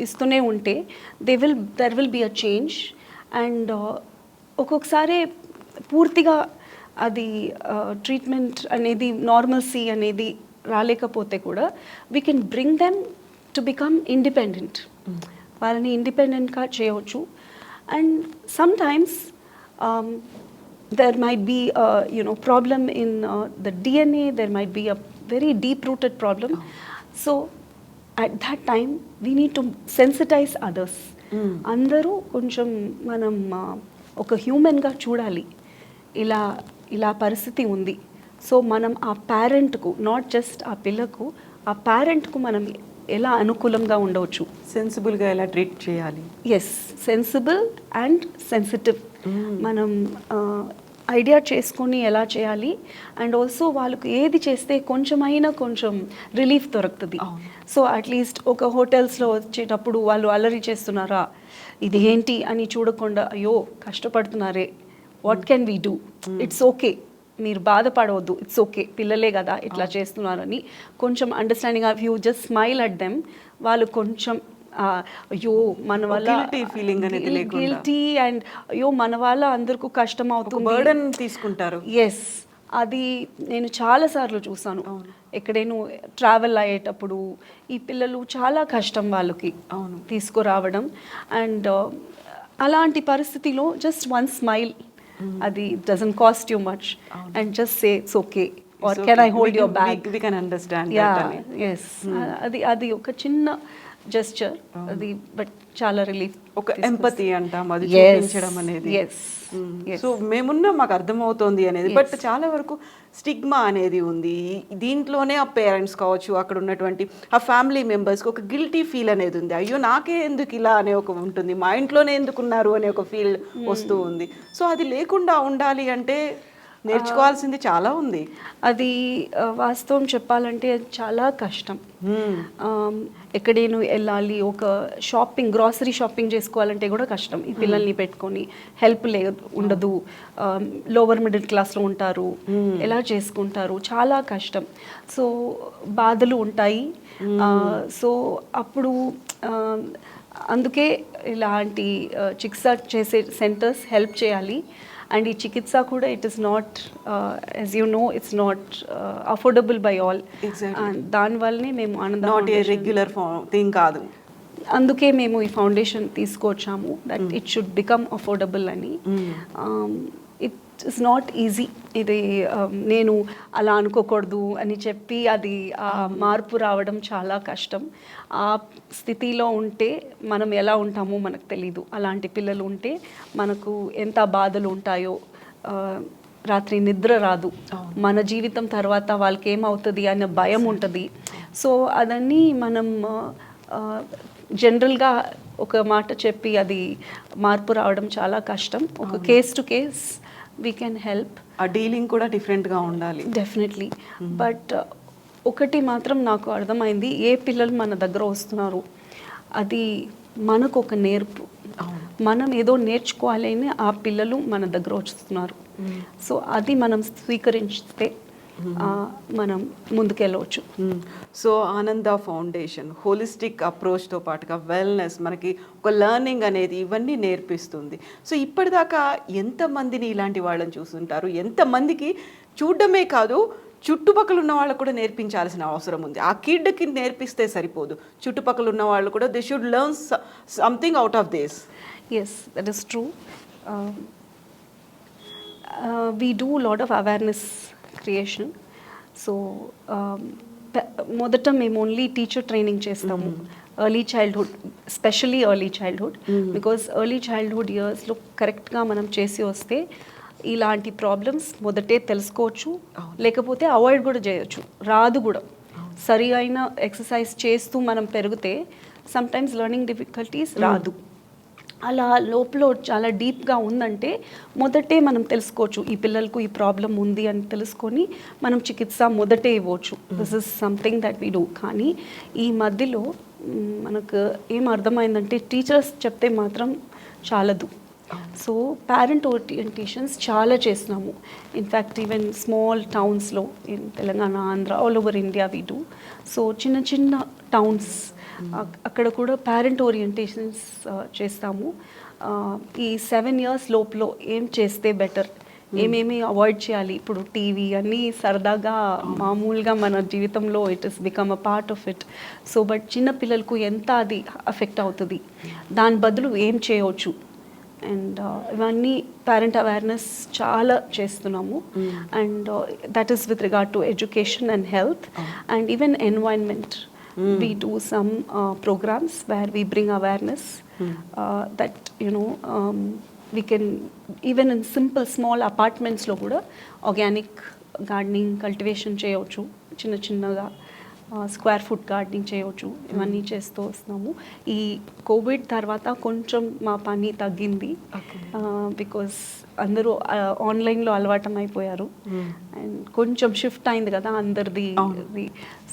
ఇస్తూనే ఉంటే there will be a change. And ఒక్కొక్కసారి పూర్తిగా అది ట్రీట్మెంట్ అనేది నార్మల్సీ అనేది రాలేకపోతే కూడా we can bring them to become independent. వాళ్ళని ఇండిపెండెంట్గా చేయవచ్చు. And sometimes there might be a problem in the DNA, there might be a very deep rooted problem. So at that time we need to sensitize others. అందరూ కొంచెం మనం ఒక హ్యూమన్గా చూడాలి, ఇలా పరిస్థితి ఉంది, సో మనం ఆ పేరెంట్కు, నాట్ జస్ట్ ఆ పిల్లకు, ఆ పేరెంట్కు మనం ఎలా అనుకూలంగా ఉండవచ్చు. సెన్సిబుల్గా ఎలా ట్రీట్ చేయాలి. Yes, sensible and sensitive. మనం ఐడియా చేసుకొని ఎలా చేయాలి, అండ్ ఆల్సో వాళ్ళకు ఏది చేస్తే కొంచెం రిలీఫ్ దొరుకుతుంది. సో అట్లీస్ట్ ఒక హోటల్స్లో వచ్చేటప్పుడు వాళ్ళు అల్లరి చేస్తున్నారా, ఇది ఏంటి అని చూడకుండా, అయ్యో కష్టపడుతున్నారే, what can we do, it's okay, మీరు బాధపడవద్దు, ఇట్స్ ఓకే, పిల్లలే కదా ఇట్లా చేస్తున్నారని కొంచెం understanding of you just smile at them. వాళ్ళు కొంచెం అయ్యో మన వల్ల గిల్టీ అండ్ అయ్యో మన వల్ల అందరికీ కష్టం అవుతుంది, బర్డెన్ తీసుకుంటారు. ఎస్, అది నేను చాలాసార్లు చూసాను. ఎక్కడైనా ట్రావెల్ అయ్యేటప్పుడు ఈ పిల్లలు చాలా కష్టం వాళ్ళకి తీసుకురావడం. అండ్ అలాంటి పరిస్థితిలో జస్ట్ వన్ స్మైల్, అది doesn't cost you much, and just say it's okay or can I hold your bag, we can understand. Yes, అది ఒక చిన్న జెస్చర్, అది బట్ చాలా రిలీఫ్, ఒక ఎంపతి అంటాం, అది చూపించడం అనేది. సో మేమున్నా మాకు అర్థమవుతోంది అనేది, బట్ చాలా వరకు స్టిగ్మా అనేది ఉంది దీంట్లోనే. ఆ పేరెంట్స్ కావచ్చు, అక్కడ ఉన్నటువంటి ఆ ఫ్యామిలీ మెంబర్స్కి ఒక గిల్టీ ఫీల్ అనేది ఉంది. అయ్యో నాకే ఎందుకు ఇలా అనే ఒక ఉంటుంది, మా ఇంట్లోనే ఎందుకున్నారు అనే ఒక ఫీల్ వస్తూ ఉంది. సో అది లేకుండా ఉండాలి అంటే నేర్చుకోవాల్సింది చాలా ఉంది. అది వాస్తవం చెప్పాలంటే చాలా కష్టం. ఎక్కడేను వెళ్ళాలి, ఒక షాపింగ్, గ్రాసరీ షాపింగ్ చేసుకోవాలంటే కూడా కష్టం. ఈ పిల్లల్ని పెట్టుకొని హెల్ప్ ఉండదు, లోవర్ మిడిల్ క్లాస్లో ఉంటారు, ఎలా చేసుకుంటారు, చాలా కష్టం. సో బాధలు ఉంటాయి. సో అప్పుడు అందుకే ఇలాంటి చికిత్స చేసే సెంటర్స్ హెల్ప్ చేయాలి. అండ్ ఈ చికిత్స కూడా it is not, as you know, it's not affordable by all. దానివల్లనే మేము నాట్ ఏ రెగ్యులర్ థింగ్ కాదు. అందుకే మేము ఈ ఫౌండేషన్ తీసుకొచ్చాము, that it should become affordable అని. It is not easy. ఇది నేను అలా అనుకోకూడదు అని చెప్పి అది మార్పు రావడం చాలా కష్టం. ఆ స్థితిలో ఉంటే మనం ఎలా ఉంటామో మనకు తెలీదు. అలాంటి పిల్లలు ఉంటే మనకు ఎంత బాధలు ఉంటాయో, రాత్రి నిద్ర రాదు, మన జీవితం తర్వాత వాళ్ళకి ఏమవుతుంది అనే భయం ఉంటుంది. సో అదన్నీ మనం జనరల్గా ఒక మాట చెప్పి అది మార్పు రావడం చాలా కష్టం. ఒక case to case we can help. ఆ డీలింగ్ కూడా డిఫరెంట్గా ఉండాలి. డెఫినెట్లీ. బట్ ఒకటి మాత్రం నాకు అర్థమైంది, ఏ పిల్లలు మన దగ్గర వస్తున్నారు అది మనకు ఒక నేర్పు. మనం ఏదో నేర్చుకోవాలని ఆ పిల్లలు మన దగ్గర వస్తున్నారు. సో అది మనం స్వీకరిస్తే మనం ముందుకెళ్ళవచ్చు. సో ఆనంద ఫౌండేషన్ హోలిస్టిక్ అప్రోచ్తో పాటుగా వెల్నెస్, మనకి ఒక లెర్నింగ్ అనేది ఇవన్నీ నేర్పిస్తుంది. సో ఇప్పటిదాకా ఎంతమందిని ఇలాంటి వాళ్ళని చూస్తుంటారు, ఎంతమందికి చూడడమే కాదు చుట్టుపక్కల ఉన్న వాళ్ళకు కూడా నేర్పించాల్సిన అవసరం ఉంది. ఆ కిడ్కి నేర్పిస్తే సరిపోదు, చుట్టుపక్కల ఉన్న వాళ్ళు కూడా they should learn something out of this. Yes, that is true. We do lot of awareness creation. So మొదట మేము ఓన్లీ టీచర్ ట్రైనింగ్ చేస్తాము, early childhood, specially early childhood. Because early childhood ఇయర్స్లో కరెక్ట్గా మనం చేసి వస్తే ఇలాంటి ప్రాబ్లమ్స్ మొదటే తెలుసుకోవచ్చు, లేకపోతే అవాయిడ్ కూడా చేయొచ్చు. రాదు కూడా, సరి అయిన ఎక్సర్సైజ్ చేస్తూ మనం పెరిగితే సమ్టైమ్స్ లెర్నింగ్ డిఫికల్టీస్ రాదు. అలా లోపల చాలా డీప్గా ఉందంటే మొదటే మనం తెలుసుకోవచ్చు, ఈ పిల్లలకు ఈ ప్రాబ్లం ఉంది అని తెలుసుకొని మనం చికిత్స మొదటే ఇవ్వచ్చు. This is something that we do. కానీ ఈ మధ్యలో మనకు ఏం అర్థమైందంటే టీచర్స్ చెప్తే మాత్రం చాలదు. సో పేరెంట్ ఓరియంటేషన్స్ చాలా చేస్తున్నాము. ఇన్ఫ్యాక్ట్ ఈవెన్ స్మాల్ టౌన్స్లో, in Telangana, Andhra, all over India we do. So చిన్న చిన్న టౌన్స్ అక్కడ కూడా పేరెంట్ ఓరియంటేషన్స్ చేస్తాము. ఈ 7 years లోపల ఏం చేస్తే బెటర్, ఏమేమి అవాయిడ్ చేయాలి. ఇప్పుడు టీవీ అన్నీ సరదాగా మామూలుగా మన జీవితంలో it is become a part of it. So but చిన్న పిల్లలకు ఎంత అది అఫెక్ట్ అవుతుంది, దాని బదులు ఏం చేయవచ్చు. అండ్ ఇవన్నీ పేరెంట్ అవేర్నెస్ చాలా చేస్తున్నాము. And that is with regard to education and health and even environment. We do some programs where we bring awareness that we can, even in simple small apartments lo kuda organic gardening cultivation చేయవచ్చు చిన్న చిన్నగా, square foot gardening చేయవచ్చు, ఇవన్నీ చేస్తూ వస్తున్నాము. ఈ Covid తర్వాత కొంచెం మా పని తగ్గింది బికాస్ అందరూ ఆన్లైన్లో అలవాటం అయిపోయారు అండ్ కొంచెం షిఫ్ట్ అయింది కదా అందరిది.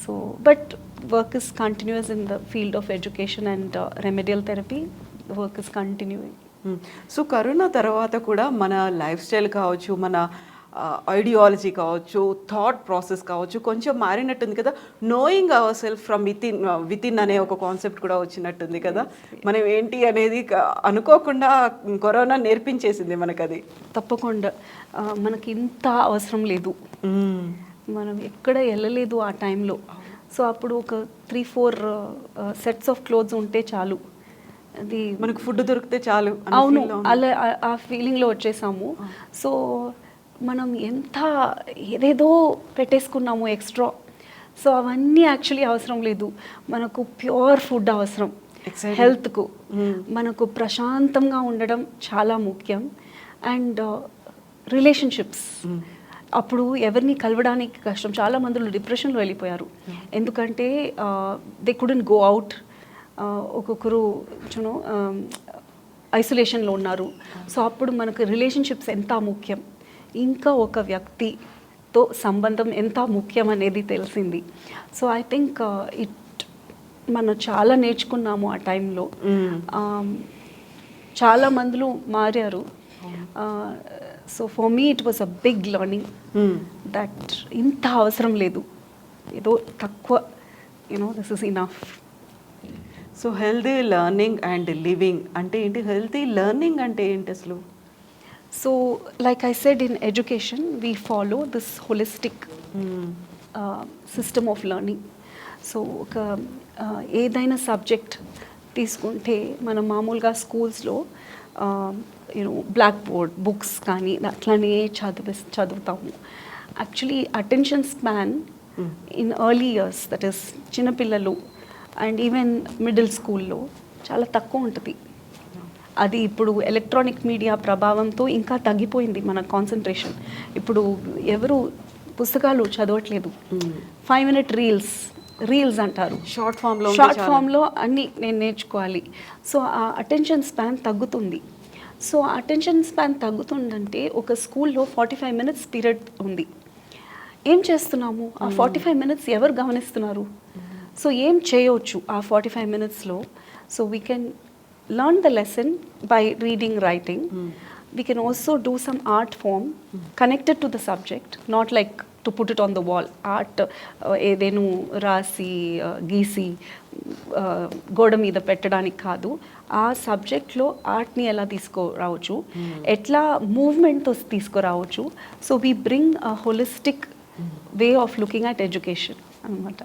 So but work is continuous in the field of education and remedial therapy. Work is continuing. So corona తర్వాత కూడా మన లైఫ్ స్టైల్ కావచ్చు, మన ఐడియాలజీ కావచ్చు, థాట్ ప్రాసెస్ కావచ్చు, కొంచెం మారినట్టుంది కదా. Knowing our self from within అనే ఒక కాన్సెప్ట్ కూడా వచ్చినట్టుంది కదా. మనం ఏంటి అనేది అనుకోకుండా కరోనా నేర్పించేసింది మనకు అది. తప్పకుండా మనకి ఇంత అవసరం లేదు, మనం ఎక్కడ వెళ్ళలేదు ఆ టైంలో. సో అప్పుడు ఒక 3-4 సెట్స్ ఆఫ్ క్లోత్స్ ఉంటే చాలు, అది మనకు ఫుడ్ దొరికితే చాలు. అవును, అలా ఆ ఫీలింగ్లో వచ్చేసాము. సో మనం ఎంత ఏదేదో పెట్టేసుకున్నాము ఎక్స్ట్రా. సో అవన్నీ యాక్చువల్లీ అవసరం లేదు. మనకు ప్యూర్ ఫుడ్ అవసరం హెల్త్కు. మనకు ప్రశాంతంగా ఉండడం చాలా ముఖ్యం. అండ్ రిలేషన్షిప్స్, అప్పుడు ఎవరిని కలవడానికి కష్టం. చాలా మంది డిప్రెషన్లో వెళ్ళిపోయారు ఎందుకంటే దే కుడెంట్ గో అవుట్. ఒక్కొక్కరు యూనో ఐసోలేషన్లో ఉన్నారు. సో అప్పుడు మనకు రిలేషన్షిప్స్ ఎంత ముఖ్యం, ఇంకా ఒక వ్యక్తితో సంబంధం ఎంత ముఖ్యం అనేది తెలిసింది. సో ఐ థింక్ మనం చాలా నేర్చుకున్నాము ఆ టైంలో. చాలా మందులు మారారు. So for me it was a big learning that ఇంత అవసరం లేదు, ఏదో తక్కువ, you know this is enough. So healthy learning and living అంటే ఏంటి? హెల్తీ లెర్నింగ్ అంటే ఏంటి అసలు? So like I said, in education we follow this holistic system of learning. So ఒక ఏదైనా సబ్జెక్ట్ తీసుకుంటే మనం మామూలుగా స్కూల్స్లో యూనో బ్లాక్ బోర్డ్ బుక్స్ కానీ అట్లనే చదువుతాము. Actually attention span in early years, that is చిన్నపిల్లలు అండ్ ఈవెన్ మిడిల్ స్కూల్లో చాలా తక్కువ ఉంటుంది. అది ఇప్పుడు ఎలక్ట్రానిక్ మీడియా ప్రభావంతో ఇంకా తగ్గిపోయింది మన కాన్సన్ట్రేషన్. ఇప్పుడు ఎవరు పుస్తకాలు చదవట్లేదు. 5-minute రీల్స్ అంటారు, షార్ట్ ఫామ్లో అన్నీ నేను నేర్చుకోవాలి. సో ఆ అటెన్షన్ స్పాన్ తగ్గుతుంది. సో అటెన్షన్ స్పాన్ తగ్గుతుందంటే ఒక స్కూల్లో 45 minutes పీరియడ్ ఉంది. ఏం చేస్తున్నాము ఆ 45 minutes? ఎవరు గమనిస్తున్నారు? సో ఏం చేయవచ్చు ఆ 45 minutesలో? So we can learn the lesson by reading, writing. We can also do some art form connected to the subject, not like to put it on the wall. Art Eden రాసి గీసి గోడ మీద పెట్టడానికి కాదు. ఆ సబ్జెక్ట్లో ఆర్ట్ని ఎలా తీసుకురావచ్చు, ఎట్లా మూవ్మెంట్తో తీసుకురావచ్చు. So we bring a holistic way of looking at education అనమాట.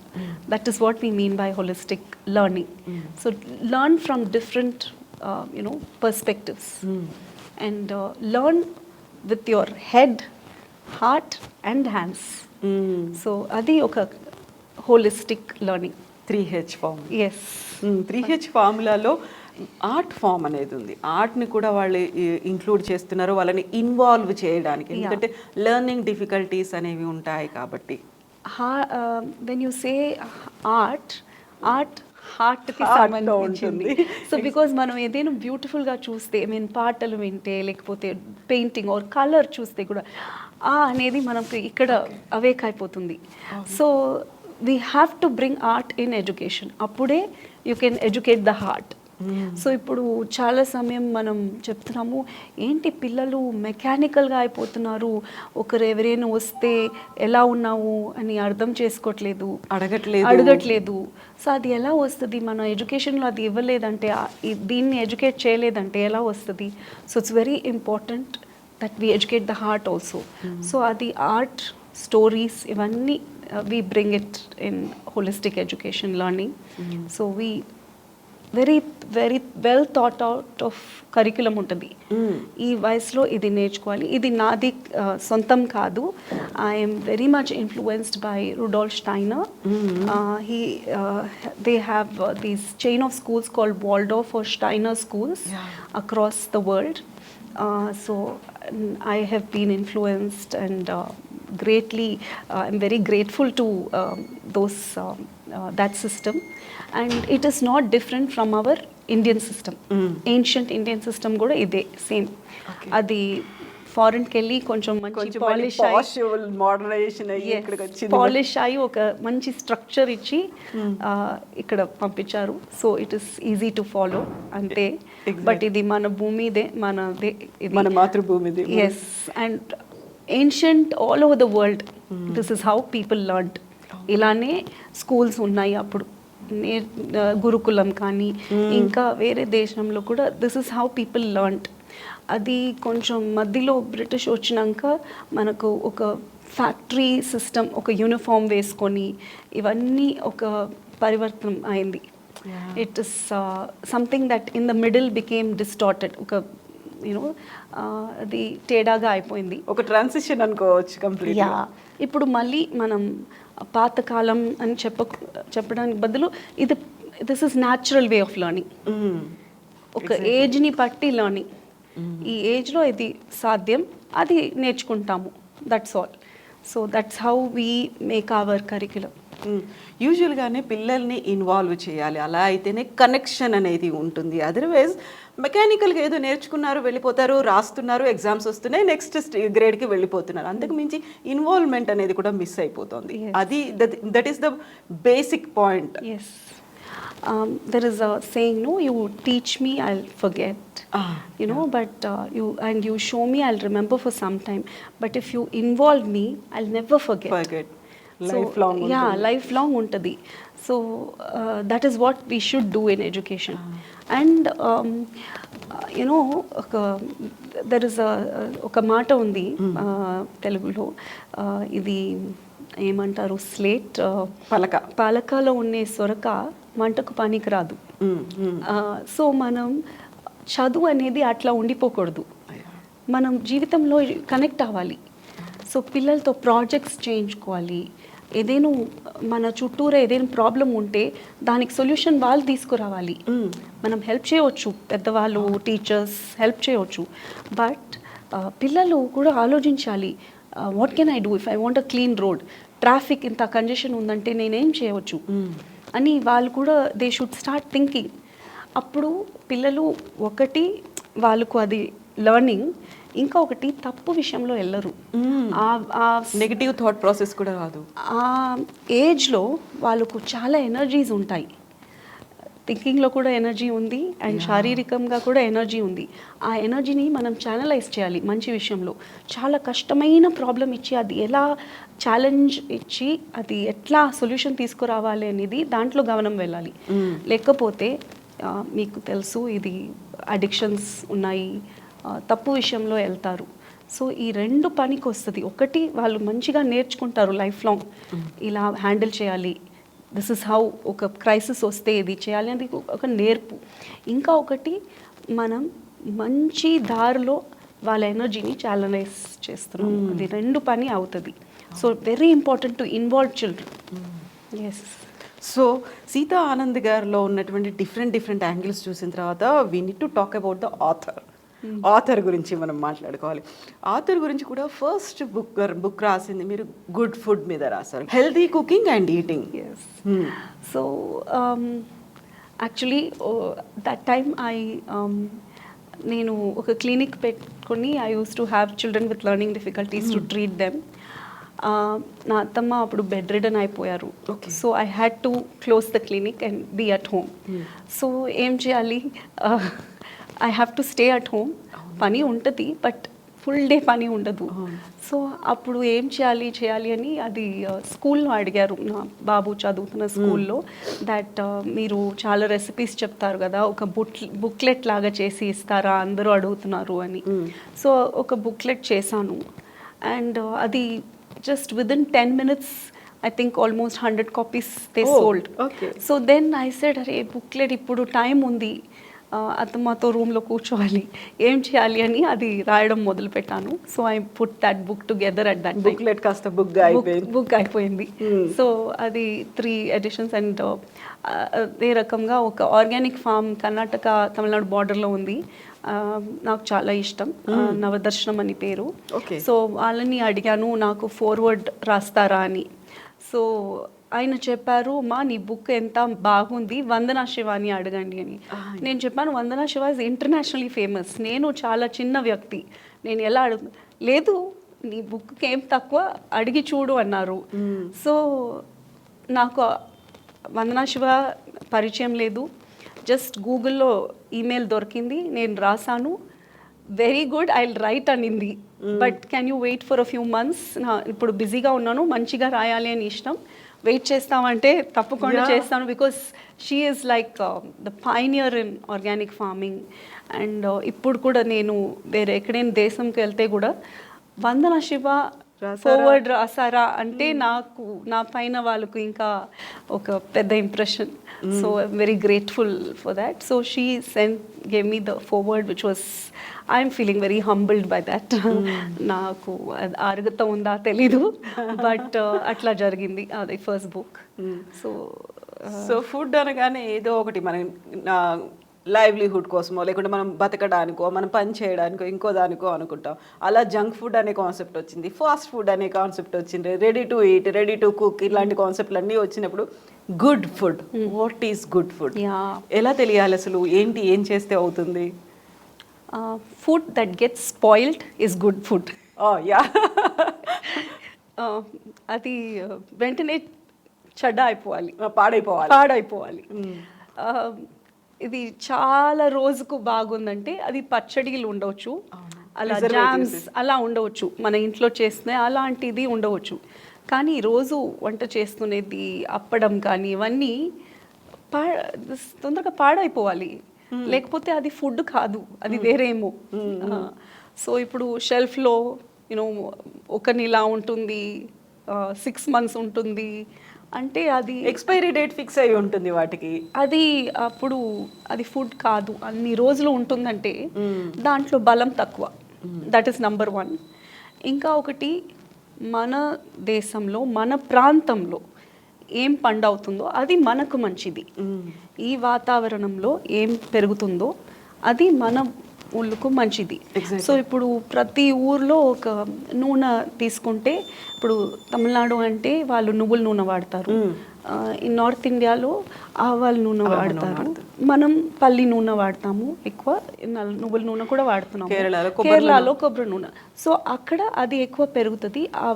That is what we mean by holistic learning. So learn from different perspectives and learn with your head, heart and hands. So adi oka holistic learning. 3H form. Yes. 3H ఫార్ములాలో art form అనేది ఉంది. ఆర్ట్ని కూడా వాళ్ళు include చేస్తున్నారు వాళ్ళని involve చేయడానికి, ఎందుకంటే learning difficulties అనేవి ఉంటాయి కాబట్టి. When you say art హార్ట్కి సంబంధించింది. సో బికాజ్ మనం ఏదైనా బ్యూటిఫుల్గా చూస్తే, ఐ మీన్ పాటలు వింటే లేకపోతే పెయింటింగ్ ఆర్ కలర్ చూస్తే కూడా అనేది మనకు ఇక్కడ అవేక్ అయిపోతుంది. So we have to bring art in education. అప్పుడే you can educate the heart. So ఇప్పుడు చాలా సమయం మనం చెప్తున్నాము, ఏంటి పిల్లలు మెకానికల్గా అయిపోతున్నారు, ఒకరు ఎవరైనా వస్తే ఎలా ఉన్నావు అని అర్థం చేసుకోవట్లేదు, అడగట్లేదు. సో అది ఎలా వస్తుంది? మన ఎడ్యుకేషన్లో అది ఇవ్వలేదంటే, దీన్ని ఎడ్యుకేట్ చేయలేదంటే ఎలా వస్తుంది? So it's very important that we educate the heart also. So అది ఆర్ట్, స్టోరీస్ ఇవన్నీ we bring it in holistic education learning. So we very very well thought out of curriculum ఉంటుంది. ఈ వయసులో ఇది నేర్చుకోవాలి. ఇది నాది సొంతం కాదు. I'm very much influenced by Rudolf Steiner. They have these chain of schools called Waldorf or Steiner schools across the world. So I have been influenced and greatly, I'm very grateful to those that system, and it is not different from our Indian system. Ancient Indian system కూడా ఇదే same. అది ఫారెన్కి వెళ్ళి కొంచెం మంచి polish modernisation అయ్యి ఇక్కడికి వచ్చింది, polish అయ్యి ఒక మంచి స్ట్రక్చర్ ఇచ్చి ఇక్కడ పంపించారు. So it is easy to follow అంతే. బట్ ఇది మన భూమిదే, మనదే, మన మాతృభూమిది. Yes, and ancient all over the world this is how people learned. ఇలానే స్కూల్స్ ఉన్నాయి అప్పుడు, గురుకులం కానీ ఇంకా వేరే దేశంలో కూడా this is how people learned. అది కొంచెం మధ్యలో బ్రిటిష్ వచ్చినాక మనకు ఒక ఫ్యాక్టరీ సిస్టమ్, ఒక యూనిఫామ్ వేసుకొని ఇవన్నీ ఒక పరివర్తనం అయింది. It is something that in the middle became distorted, ఒక యూనో అది తేడాగా అయిపోయింది, ఒక ట్రాన్సిషన్ అనుకోవచ్చు కంప్లీట్. యా, ఇప్పుడు మళ్ళీ మనం పాతకాలం అని చెప్పడానికి బదులు ఇది this is natural way of learning. ఒక ఏజ్ని బట్టి లెర్నింగ్, ఈ ఏజ్లో ఇది సాధ్యం, అది నేర్చుకుంటాము, that's all. So that's how we make our curriculum. యూజువల్గానే పిల్లల్ని ఇన్వాల్వ్ చేయాలి, అలా అయితేనే కనెక్షన్ అనేది ఉంటుంది. అదర్వైజ్ మెకానికల్గా ఏదో నేర్చుకున్నారు, వెళ్ళిపోతారు, రాస్తున్నారు, ఎగ్జామ్స్ వస్తున్నాయి, నెక్స్ట్ గ్రేడ్కి వెళ్ళిపోతున్నారు. అంతకు మించి ఇన్వాల్వ్మెంట్ అనేది కూడా మిస్ అయిపోతుంది. అది that is the basic point. Yes, there is a saying, no, you teach me, I'll forget. You know, but you show me, I'll remember for some time. But if you involve me, I'll never forget. Lifelong. Yeah, lifelong untadi. So that is what we should do in education. And you know, there is oka maata undi Telugulo, ఇది ఏమంటారు, slate పాలకాలో ఉండే సొరక వంటకు పనికి రాదు. So మనం చదువు అనేది అట్లా ఉండిపోకూడదు, మనం జీవితంలో కనెక్ట్ అవ్వాలి. సో పిల్లలతో ప్రాజెక్ట్స్ చేయించుకోవాలి. ఏదైనా మన చుట్టూరా ఏదైనా ప్రాబ్లం ఉంటే దానికి సొల్యూషన్ వాళ్ళు తీసుకురావాలి. మనం హెల్ప్ చేయవచ్చు, పెద్దవాళ్ళు, టీచర్స్ హెల్ప్ చేయవచ్చు. బట్ పిల్లలు కూడా ఆలోచించాలి, what can I do if I want a clean road, traffic ఇంత కంజెషన్ ఉందంటే నేనేం చేయవచ్చు అని వాళ్ళు కూడా దే షుడ్ స్టార్ట్ థింకింగ్. అప్పుడు పిల్లలు ఒకటి వాళ్ళకు అది లెర్నింగ్, ఇంకా ఒకటి తప్పు విషయంలో వెళ్ళరు, నెగిటివ్ థాట్ ప్రాసెస్ కూడా రాదు. ఆ ఏజ్లో వాళ్ళకు చాలా ఎనర్జీస్ ఉంటాయి, థింకింగ్లో కూడా ఎనర్జీ ఉంది అండ్ శారీరకంగా కూడా ఎనర్జీ ఉంది. ఆ ఎనర్జీని మనం ఛానలైజ్ చేయాలి మంచి విషయంలో. చాలా కష్టమైన ప్రాబ్లం ఇచ్చి అది ఎలా ఛాలెంజ్ ఇచ్చి అది ఎట్లా సొల్యూషన్ తీసుకురావాలి అనేది దాంట్లో గమనం వెళ్ళాలి. లేకపోతే మీకు తెలుసు ఇది అడిక్షన్స్ ఉన్నాయి, తప్పు విషయంలో వెళ్తారు. సో ఈ రెండు పనికి వస్తుంది. ఒకటి వాళ్ళు మంచిగా నేర్చుకుంటారు లైఫ్ లాంగ్ ఇలా హ్యాండిల్ చేయాలి, దిస్ ఇస్ హౌ, ఒక క్రైసిస్ వస్తే ఇది చేయాలి అనేది ఒక నేర్పు. ఇంకా ఒకటి మనం మంచి దారిలో వాళ్ళ ఎనర్జీని ఛానలైజ్ చేస్తున్నాం, అది రెండు పని అవుతుంది. So very important to involve children. Yes. So Sita Anand గారిలో ఉన్నటువంటి డిఫరెంట్ యాంగిల్స్ చూసిన తర్వాత we need to talk about the author గురించి మనం మాట్లాడుకోవాలి. ఆథర్ గురించి కూడా ఫస్ట్ బుక్ రాసింది మీరు గుడ్ ఫుడ్ మీద రాశారు, healthy cooking and eating. So actually that time నేను ఒక క్లినిక్ పెట్టుకొని I used to have children with learning difficulties to treat them. నా అత్తమ్మ అప్పుడు బెడ్ రిడన్ అయిపోయారు. So I had to close the clinic and be at home. So ఏం చేయాలి, I have to stay at home. పని ఉంటుంది but full day పని ఉండదు. సో అప్పుడు ఏం చేయాలి అని అది స్కూల్లో అడిగారు, నా బాబు చదువుతున్న స్కూల్లో, దట్ మీరు చాలా రెసిపీస్ చెప్తారు కదా, ఒక బుక్లెట్ లాగా చేసి ఇస్తారా, అందరూ అడుగుతున్నారు అని. సో ఒక బుక్లెట్ చేశాను అండ్ అది just within 10 minutes I think almost 100 copies they sold. So then I said, అరే బుక్లెట్ ఇప్పుడు టైం ఉంది, మాతో రూమ్లో కూర్చోవాలి, ఏం చేయాలి అని అది రాయడం మొదలుపెట్టాను. So I put that book together at that booklet కాస్త బుక్ అయిపోయింది. సో అది 3 ఎడిషన్స్. అండ్ అదే రకంగా ఒక ఆర్గానిక్ ఫామ్ కర్ణాటక తమిళనాడు బార్డర్లో ఉంది. నాకు చాలా ఇష్టం, నవదర్శనం అని పేరు. సో వాళ్ళని అడిగాను నాకు ఫార్వర్డ్ రాస్తారా అని. సో ఆయన చెప్పారు, మా నీ బుక్ ఎంత బాగుంది, వందనా శివాని అడగండి అని. నేను చెప్పాను వందనా శివ ఇస్ ఇంటర్నేషనల్లీ ఫేమస్, నేను చాలా చిన్న వ్యక్తి, నేను ఎలా లేదు నీ బుక్కి ఏం తక్కువ, అడిగి చూడు అన్నారు. సో నాకు వందనా శివ పరిచయం లేదు, జస్ట్ గూగుల్లో ఈమెయిల్ దొరికింది, నేను రాసాను, very good I will write అనింది, but can you wait for a few months, ఇప్పుడు బిజీగా ఉన్నాను, మంచిగా రాయాలి అని ఇష్టం, వెయిట్ చేస్తామంటే తప్పకుండా చేస్తాను. Because she is like the pioneer in organic farming. And ఇప్పుడు కూడా నేను వేరే ఎక్కడైనా దేశంకి వెళ్తే కూడా వందన శివ ఫార్వర్డ్ రాసారా అంటే నాకు నా పైన వాళ్ళకు ఇంకా ఒక పెద్ద impression. So I'm very grateful for that. So she gave me the forward which was I'm feeling very humbled by that. నాకు అర్హత ఉందా తెలీదు, బట్ అట్లా జరిగింది అది ఫస్ట్ బుక్. సో ఫుడ్ అనగానే ఏదో ఒకటి మనం లైవ్లీహుడ్ కోసమో లేకుంటే మనం బతకడానికో మనం పని చేయడానికో ఇంకో దానికో అనుకుంటాం. అలా జంక్ ఫుడ్ అనే కాన్సెప్ట్ వచ్చింది, ఫాస్ట్ ఫుడ్ అనే కాన్సెప్ట్ వచ్చింది, ready to eat, ready to cook, ఇలాంటి కాన్సెప్ట్లు అన్నీ వచ్చినప్పుడు good food, what is good food ఎలా తెలియాలి అసలు, ఏంటి, ఏం చేస్తే అవుతుంది? Food that gets spoiled is good food. అది వెంటనే చెడ్డ అయిపోవాలి, పాడైపోవాలి. ఇది చాలా రోజుకు బాగుందంటే అది పచ్చడిలు ఉండవచ్చు, అలా జామ్స్ అలా ఉండవచ్చు, మన ఇంట్లో చేస్తే అలాంటిది ఉండవచ్చు. కానీ రోజు వంట చేస్తునేది అప్పడం కానీ ఇవన్నీ తొందరగా పాడైపోవాలి, లేకపోతే అది ఫుడ్ కాదు, అది వేరేమో. సో ఇప్పుడు షెల్ఫ్లో యూనో ఒక నెల ఉంటుంది, 6 months ఉంటుంది అంటే అది ఎక్స్పైరీ డేట్ ఫిక్స్ అయి ఉంటుంది వాటికి, అది అప్పుడు అది ఫుడ్ కాదు. అన్ని రోజులు ఉంటుందంటే దాంట్లో బలం తక్కువ. That is number 1. ఇంకా ఒకటి, మన దేశంలో మన ప్రాంతంలో ఏం పండవుతుందో అది మనకు మంచిది. ఈ వాతావరణంలో ఏం పెరుగుతుందో అది మన ఊళ్ళకు మంచిది. సో ఇప్పుడు ప్రతి ఊర్లో ఒక నూనె తీసుకుంటే, ఇప్పుడు తమిళనాడు అంటే వాళ్ళు నువ్వుల నూనె వాడతారు, నార్త్ ఇండియాలో ఆవాల నూనె వాడతారు, మనం పల్లి నూనె వాడతాము ఎక్కువ, నువ్వుల నూనె కూడా వాడుతున్నాము, కేరళలో కొబ్బరి నూనె. సో అక్కడ అది ఎక్కువ పెరుగుతుంది, ఆ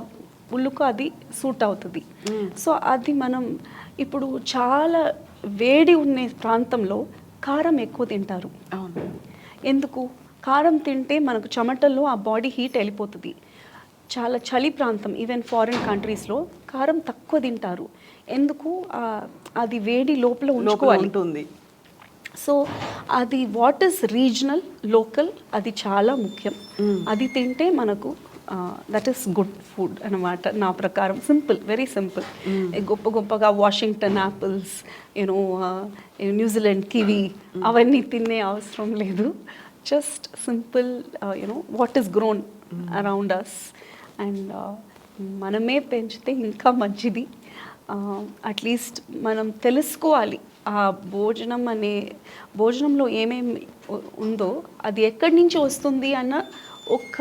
ఉల్లుకు అది సూట్ అవుతుంది. సో అది మనం ఇప్పుడు చాలా వేడి ఉన్న ప్రాంతంలో కారం ఎక్కువ తింటారు. ఎందుకు? కారం తింటే మనకు చెమటల్లో ఆ బాడీ హీట్ వెళ్ళిపోతుంది. చాలా చలి ప్రాంతం, ఈవెన్ ఫారిన్ కంట్రీస్లో కారం తక్కువ తింటారు. ఎందుకు? అది వేడి లోపల ఉంచుకోవాలి. సో అది వాట్ ఈస్ రీజనల్, లోకల్, అది చాలా ముఖ్యం. అది తింటే మనకు దట్ ఈస్ గుడ్ ఫుడ్ అనమాట నా ప్రకారం. Simple, very simple. గొప్పగా Washington apples, you know New Zealand kiwi అవన్నీ తినే అవసరం లేదు. Just simple, you know what is grown around us, and మనమే పెంచితే ఇంకా మంచిది. అట్లీస్ట్ మనం తెలుసుకోవాలి ఆ భోజనంలో ఏమేమి ఉందో అది ఎక్కడి నుంచి వస్తుంది అన్న ఒక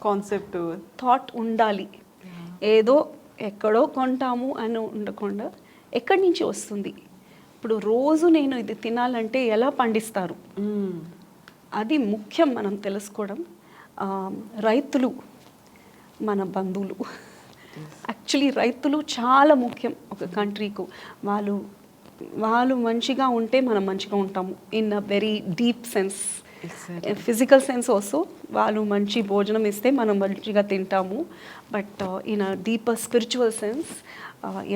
కాన్సెప్ట్, థాట్ ఉండాలి. ఏదో ఎక్కడో కొంటాము అని ఉండకుండా ఎక్కడి నుంచి వస్తుంది. ఇప్పుడు రోజు నేను ఇది తినాలంటే ఎలా పండిస్తారు, అది ముఖ్యం మనం తెలుసుకోవడం. రైతులు మన బంధువులు. యాక్చువల్లీ రైతులు చాలా ముఖ్యం ఒక కంట్రీకు. వాళ్ళు మంచిగా ఉంటే మనం మంచిగా ఉంటాము, in a very deep sense, physical sense also. వాళ్ళు మంచి భోజనం ఇస్తే మనం మంచిగా తింటాము. But in a deeper spiritual sense,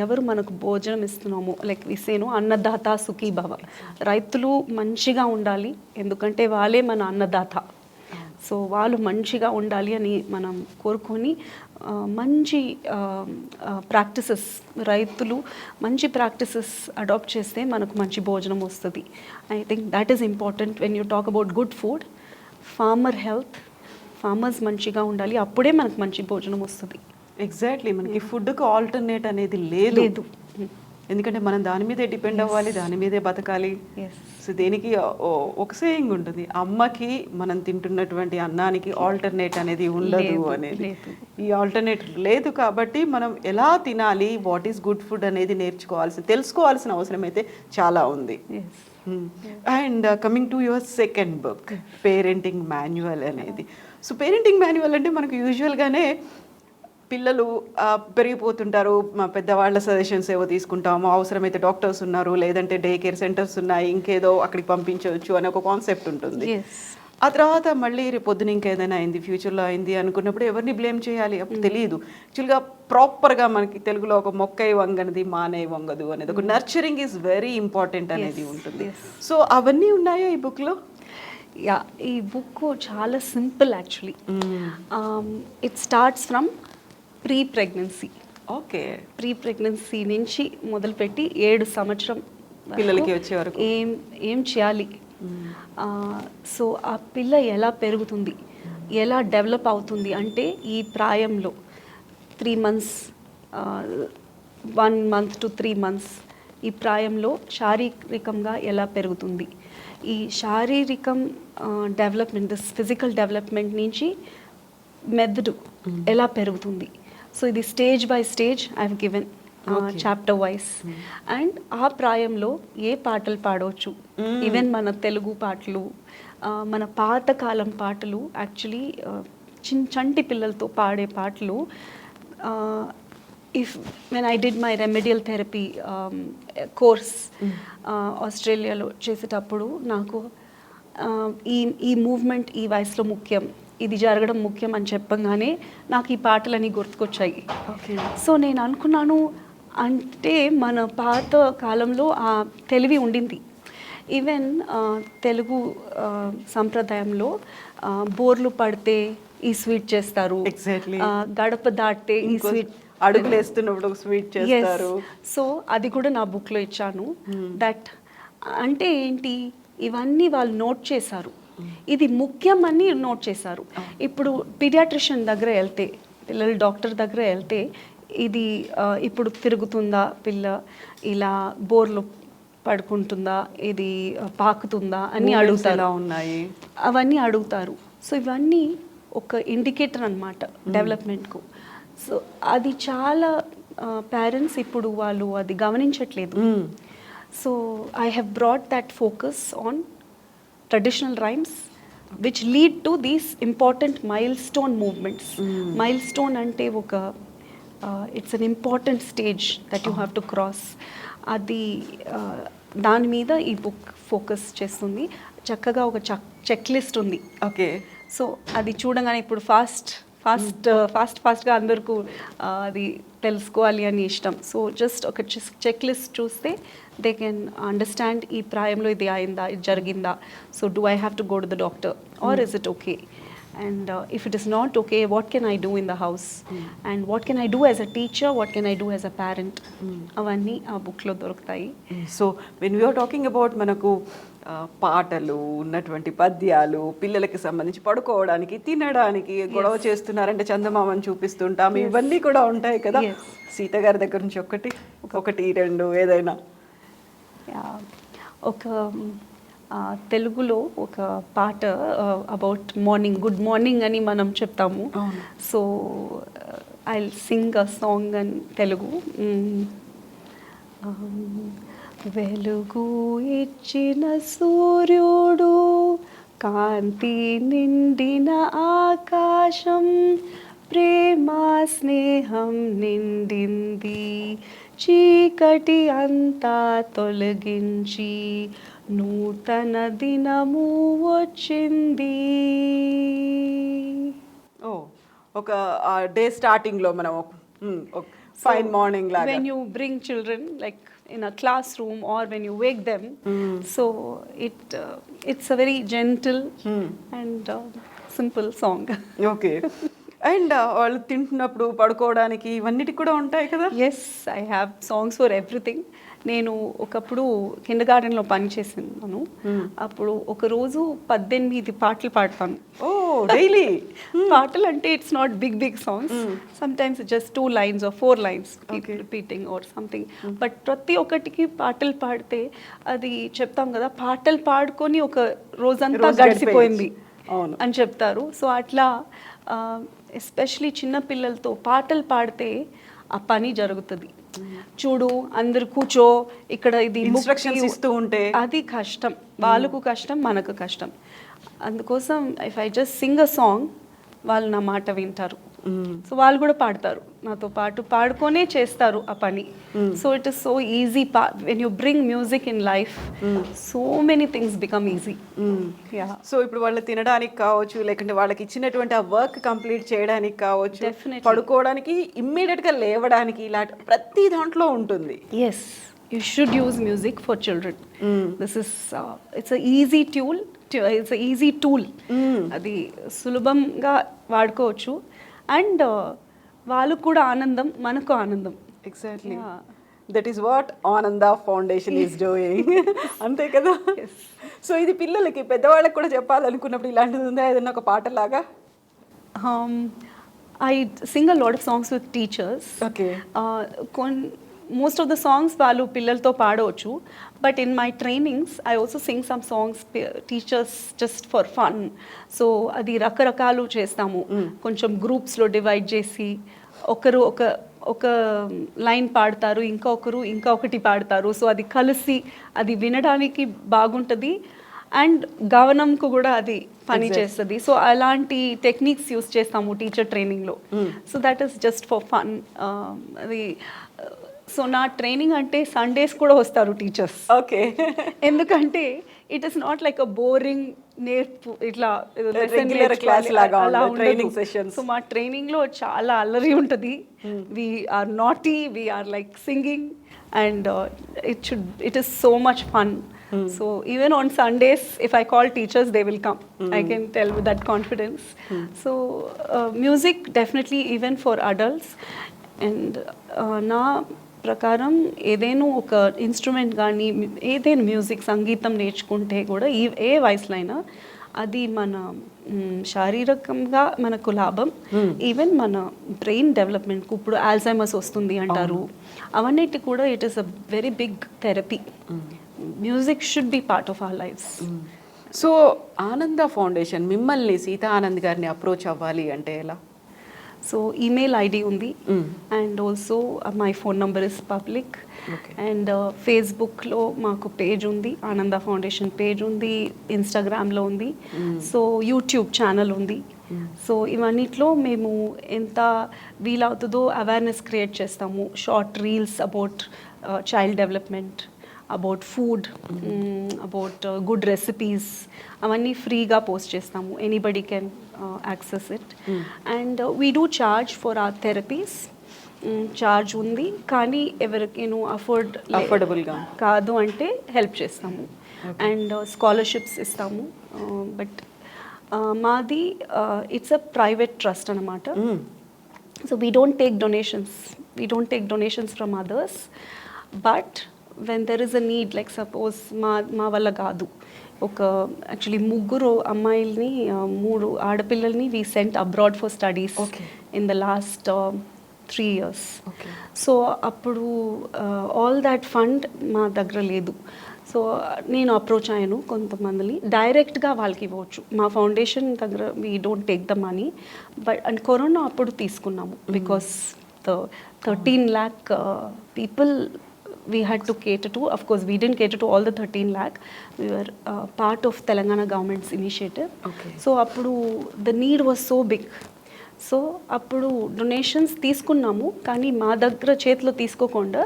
ఎవరు మనకు భోజనం ఇస్తున్నామో, లైక్ విసేను అన్నదాత సుఖీ భవ, రైతులు మంచిగా ఉండాలి, ఎందుకంటే వాళ్ళే మన అన్నదాత. సో వాళ్ళు మంచిగా ఉండాలి అని మనం కోరుకొని మంచి ప్రాక్టీసెస్, రైతులు మంచి ప్రాక్టీసెస్ అడాప్ట్ చేస్తే మనకు మంచి భోజనం వస్తుంది. I think that is important when you talk about good food. Farmer health, farmers మంచిగా ఉండాలి, అప్పుడే మనకు మంచి భోజనం వస్తుంది. ఎగ్జాక్ట్లీ, మనకి ఫుడ్కి ఆల్టర్నేట్ అనేది లేదు. ఎందుకంటే మనం దాని మీదే డిపెండ్ అవ్వాలి, దాని మీదే బతకాలి. సో దేనికి ఒక సేయింగ్ ఉంటుంది, అమ్మకి మనం తింటున్నటువంటి అన్నానికి ఆల్టర్నేట్ అనేది ఉండదు అనేది. ఈ ఆల్టర్నేట్ లేదు కాబట్టి మనం ఎలా తినాలి, వాట్ ఈస్ గుడ్ ఫుడ్ అనేది తెలుసుకోవాల్సిన అవసరం అయితే చాలా ఉంది. And coming to your second book, parenting manual అనేది. సో పేరెంటింగ్ మాన్యువల్ అంటే మనకు యూజువల్గానే పిల్లలు పెరిగిపోతుంటారు, మా పెద్దవాళ్ళ సజెషన్స్ ఏవో తీసుకుంటాము, అవసరమైతే డాక్టర్స్ ఉన్నారు, లేదంటే డే కేర్ సెంటర్స్ ఉన్నాయి, ఇంకేదో అక్కడికి పంపించవచ్చు అనే ఒక కాన్సెప్ట్ ఉంటుంది. ఆ తర్వాత మళ్ళీ రేపు పొద్దున ఇంకేదైనా అయింది, ఫ్యూచర్లో అయింది అనుకున్నప్పుడు ఎవరిని బ్లేమ్ చేయాలి అప్పుడు తెలియదు. యాక్చువల్గా ప్రాపర్గా మనకి తెలుగులో ఒక మొక్కై వంగనిది మానే వంగదు అనేది, ఒక నర్చరింగ్ ఈజ్ వెరీ ఇంపార్టెంట్ అనేది ఉంటుంది. సో అవన్నీ ఉన్నాయా ఈ బుక్లో? యా, ఈ బుక్ చాలా simple actually. It starts from pre pregnancy. Okay, pre pregnancy నుంచి మొదలుపెట్టి 7 సంవత్సరం పిల్లలకి వచ్చే వరకు ఏం చేయాలి, సో ఆ పిల్ల ఎలా పెరుగుతుంది, ఎలా డెవలప్ అవుతుంది అంటే ఈ ప్రాయంలో 3 months, 1 month to 3 months ఈ ప్రాయంలో శారీరకంగా ఎలా పెరుగుతుంది, ఈ శారీరకం డెవలప్మెంట్, దిస్ ఫిజికల్ డెవలప్మెంట్ నుంచి మెదడు ఎలా పెరుగుతుంది. సో ఇది stage by stage I have given chapter wise. And ఆ ప్రాయంలో ఏ పాటలు పాడవచ్చు, ఈవెన్ మన తెలుగు పాటలు, మన పాతకాలం పాటలు, యాక్చువల్లీ చంటి పిల్లలతో పాడే పాటలు. when I did my remedial therapy course ఆస్ట్రేలియాలో చేసేటప్పుడు నాకు ఈ మూవ్మెంట్ ఈ వయసులో ముఖ్యం, ఇది జరగడం ముఖ్యం అని చెప్పగానే నాకు ఈ పాటలన్నీ గుర్తుకొచ్చాయి. సో నేను అనుకున్నాను, అంటే మన పాత కాలంలో ఆ తెలివి ఉండింది. ఈవెన్ తెలుగు సంప్రదాయంలో బోర్లు పడితే ఈ స్వీట్ చేస్తారు, గడప దాటితే ఈ స్వీట్, అడుగులు వేస్తున్నప్పుడు ఒక స్వీట్ చేస్తారు. సో అది కూడా నా బుక్లో ఇచ్చాను. దట్ అంటే ఏంటి, ఇవన్నీ వాళ్ళు నోట్ చేశారు, ఇది ముఖ్యం అని నోట్ చేశారు. ఇప్పుడు పీడియాట్రిషియన్ దగ్గర వెళ్తే, పిల్లల డాక్టర్ దగ్గర వెళ్తే, ఇది ఇప్పుడు తిరుగుతుందా పిల్ల, ఇలా బోర్లు పడుకుంటుందా, ఇది పాకుతుందా అని అడుగుతారు, ఉన్నాయి అవన్నీ అడుగుతారు. సో ఇవన్నీ ఒక ఇండికేటర్ అన్నమాట డెవలప్మెంట్కు. సో అది చాలా పేరెంట్స్ ఇప్పుడు వాళ్ళు అది గమనించట్లేదు. So I have brought that focus on traditional rhymes which lead to these important milestone movements. Milestone ante oka it's an important stage that you have to cross. Adi దాని మీద ఈ book focus చేస్తుంది. చక్కగా ఒక check list ఉంది. Okay, so అది చూడగానే ఇప్పుడు ఫాస్ట్గా అందరికీ అది తెలుసుకోవాలి అని ఇష్టం. సో జస్ట్ ఒక చెక్ లిస్ట్ చూస్తే దే కెన్ అండర్స్టాండ్ ఈ ప్రాయంలో ఇది అయిందా, ఇది జరిగిందా, so do I have to go to the doctor or is it okay, and if it is not okay what can I do in the house, and what can I do as a teacher, what can I do as a parent, అవన్నీ ఆ బుక్లో దొరుకుతాయి. So when we're talking about మనకు పాటలు ఉన్నటువంటి పద్యాలు, పిల్లలకి సంబంధించి పడుకోవడానికి, తినడానికి, గొడవ చేస్తున్నారంటే చందమామని చూపిస్తుంటాం, ఇవన్నీ కూడా ఉంటాయి కదా. సీత గారి దగ్గర నుంచి ఒకటి 2 ఏదైనా. ఒక తెలుగులో ఒక పాట అబౌట్ మార్నింగ్, గుడ్ మార్నింగ్ అని మనం చెప్తాము. So I sing a song in Telugu. వెలుగు ఇచ్చిన సూర్యుడు, కాంతి నిండిన ఆకాశం, ప్రేమ స్నేహం నిండింది, చీకటి అంతా తొలగించి నూతన దినము వచ్చింది. ఒక డే స్టార్టింగ్ లో మనం ఫైన్ మార్నింగ్ లాగా, when you bring children like in a classroom or when you wake them, so it's a very gentle and simple song. Okay. And వాళ్ళు తింటున్నప్పుడు పడుకోవడానికి ఇవన్నిటికి కూడా ఉంటాయి కదా. Yes, I have songs for everything. నేను ఒకప్పుడు కిండర్ గార్డెన్లో పనిచేస్తున్నాను. అప్పుడు ఒక రోజు 18 పాటలు పాడతాను. Oh, daily? పాటలు అంటే it's not big songs, some times just 2 lines or 4 lines repeating or something. But ప్రతి ఒక్కటికి పాటలు పాడితే అది చెప్తాం కదా, పాటలు పాడుకొని ఒక రోజంతా గడిచిపోయింది అని చెప్తారు. సో అట్లా ఎస్పెషలీ చిన్న పిల్లలతో పాటలు పాడితే ఆ పని జరుగుతుంది. చూడు, అందరు కూర్చో, ఇక్కడ ఇది ఇన్స్ట్రక్షన్స్ ఇస్తూ ఉంటే అది కష్టం, వాళ్ళకు కష్టం, మనకు కష్టం. అందుకోసం if I just Singh a song, వాళ్ళు నా మాట వింటారు. సో వాళ్ళు కూడా పాడతారు నాతో పాటు, పాడుకొనే చేస్తారు ఆ పని. So it is so easy when you bring music in life, so many things become easy. So ఇప్పుడు వాళ్ళు తినడానికి కావచ్చు, లేకుంటే వాళ్ళకి ఇచ్చినటువంటి ఆ వర్క్ కంప్లీట్ చేయడానికి కావచ్చు, Definitely. పడుకోవడానికి, ఇమ్మీడియట్గా లేవడానికి, ఇలా ప్రతి దాంట్లో ఉంటుంది. Yes, you should use music for children. This is it's a easy tool. It's a easy tool. అది సులభంగా వాడుకోవచ్చు. అండ్ వాళ్ళకు కూడా ఆనందం, మనకు ఆనందం. ఎగ్జాక్ట్లీ, దట్ ఈస్ వాట్ ఆనంద ఫౌండేషన్ ఈస్ డూయింగ్. అంతే కదా. సో ఇది పిల్లలకి, పెద్దవాళ్ళకి కూడా చెప్పాలనుకున్నప్పుడు ఇలాంటిది ఉందా ఏదన్నా ఒక పాటలాగా? I sing a lot of songs with teachers. Okay. Most of the songs వాళ్ళు పిల్లలతో పాడవచ్చు. But in my trainings I also sing some songs teachers just for fun. So అది రకరకాలు చేస్తాము. కొంచెం గ్రూప్స్లో డివైడ్ చేసి ఒకరు ఒక లైన్ పాడతారు, ఇంకొకటి పాడతారు. సో అది కలిసి అది వినడానికి బాగుంటుంది అండ్ గవనంకు కూడా అది పని చేస్తుంది. సో అలాంటి టెక్నిక్స్ యూస్ చేస్తాము టీచర్ ట్రైనింగ్లో. So that is just for fun. అది సో నా ట్రైనింగ్ అంటే సండేస్ కూడా వస్తారు టీచర్స్. ఓకే. ఎందుకంటే it is not like a boring నేర్పు ఇట్లా రెగ్యులర్ క్లాస్ లాగా ట్రైనింగ్ సెషన్. సో మా ట్రైనింగ్లో చాలా అల్లరి ఉంటుంది. We are naughty, we are like singing and it is so much fun. So even on Sundays, if I call teachers, they will come. I can tell with that confidence. So music definitely even for adults. And నా ప్రకారం ఏదైనా ఒక instrument కానీ ఏదైనా music సంగీతం నేర్చుకుంటే కూడా ఏ వయసులో అయినా అది మన శారీరకంగా మనకు లాభం. ఈవెన్ మన బ్రెయిన్ డెవలప్మెంట్కు, ఇప్పుడు ఆల్జైమర్స్ వస్తుంది అంటారు, అవన్నిటి కూడా it is a very big therapy. Music should be part of our lives. So Ananda foundation మిమ్మల్ని, సీతా ఆనంద్ గారిని అప్రోచ్ అవ్వాలి అంటే ఎలా? సో ఈమెయిల్ ఐడి ఉంది and also my phone number is public. And ఫేస్బుక్లో మాకు పేజ్ ఉంది, ఆనంద ఫౌండేషన్ పేజ్ ఉంది, ఇన్స్టాగ్రామ్లో ఉంది, సో యూట్యూబ్ ఛానల్ ఉంది. సో ఇవన్నిట్లో మేము ఎంత వీలవుతుందో అవేర్నెస్ క్రియేట్ చేస్తాము. Short reels about child development, about food, about good recipes, అవన్నీ ఫ్రీగా పోస్ట్ చేస్తాము. Anybody can access it. And we do charge for hour therapies. Charge ఉంది, కానీ ఎవరికేను అఫోర్డబుల్గా కాదు అంటే హెల్ప్ చేస్తాము. అండ్ స్కాలర్షిప్స్ ఇస్తాము. బట్ మాది ఇట్స్ అ ప్రైవేట్ ట్రస్ట్ అనమాట. So we don't take donations from others. But when there is a need, like suppose మా వల్ల కాదు, ఒక యాక్చువల్లీ 3 అమ్మాయిల్ని 3 ఆడపిల్లల్ని we sent abroad for studies in the last 3 years. So అప్పుడు all that fund మా దగ్గర లేదు. సో నేను అప్రోచ్ అయ్యాను కొంతమందిని, డైరెక్ట్గా వాళ్ళకి ఇవ్వచ్చు. మా ఫౌండేషన్ దగ్గర we don't take the money. But and corona అప్పుడు తీసుకున్నాము because the 13 lakh people we had to cater to. Of course, we didn't cater to all the 13 lakh. We were part of Telangana government's initiative. So appudu the need was so big. So appudu donations తీసుకున్నాము, కానీ మా దగ్గర చేతిలో తీసుకోకుండా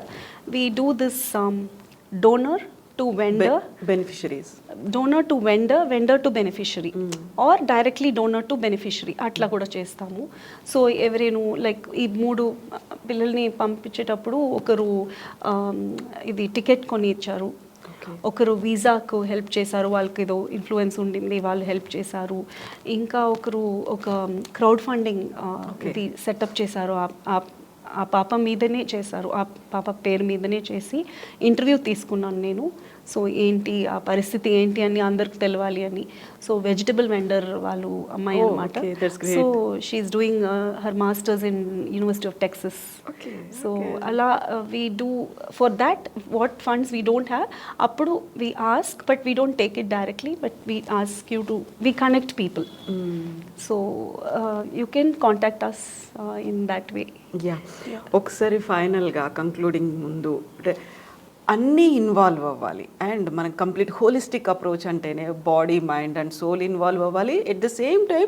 we do this donor to vendor, beneficiaries, donor to vendor to beneficiary, or directly donor to beneficiary, అట్లా కూడా చేస్తాము. So ఎవరైనా లైక్ ఈ 3 పిల్లల్ని పంపించేటప్పుడు ఒకరు ఇది టికెట్ కొని ఇచ్చారు. ఒకరు వీసాకు హెల్ప్ చేశారు, వాళ్ళకి ఏదో ఇన్ఫ్లుయెన్స్ ఉండింది, వాళ్ళు హెల్ప్ చేశారు. ఇంకా ఒకరు ఒక క్రౌడ్ ఫండింగ్ ఇది సెటప్ చేశారు, ఆ పాప మీదనే చేశారు, ఆ పాప పేరు మీదనే చేసి ఇంటర్వ్యూ తీసుకున్నాను నేను. సో ఏంటి ఆ పరిస్థితి ఏంటి అని అందరికి తెలవాలి అని. సో వెజిటబుల్ వెండర్ వాళ్ళు అమ్మాయి అనమాట. So she is doing her masters in university of Texas. So అలా we do for that what funds we don't have, అప్పుడు we ask but we don't take it directly, but we ask you to we connect people. So you can contact us in that way. ఒకసారి ఫైనల్గా concluding ముందు అంటే అన్నీ involve అవ్వాలి and మనం complete holistic approach అంటేనే body mind and soul involve అవ్వాలి. At the same time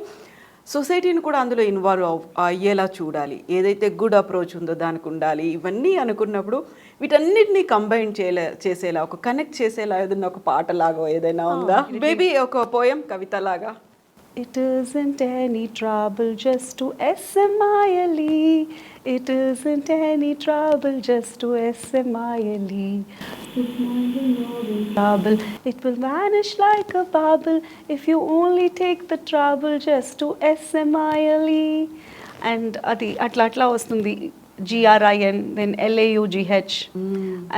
సొసైటీని కూడా అందులో ఇన్వాల్వ్ అయ్యేలా చూడాలి. ఏదైతే గుడ్ అప్రోచ్ ఉందో దానికి ఉండాలి. ఇవన్నీ అనుకున్నప్పుడు వీటన్నిటిని కంబైన్ చేసేలా ఒక కనెక్ట్ చేసేలా ఏదైనా ఒక పాటలాగా ఏదైనా ఉందా? బేబీ ఒక poem కవితలాగా. It isn't any trouble just to smile. It isn't any trouble just to smile. Trouble, it will vanish like a bubble if you only take the trouble just to smile. And అది అట్లా అట్లా వస్తుంది, GRIN then LAUGH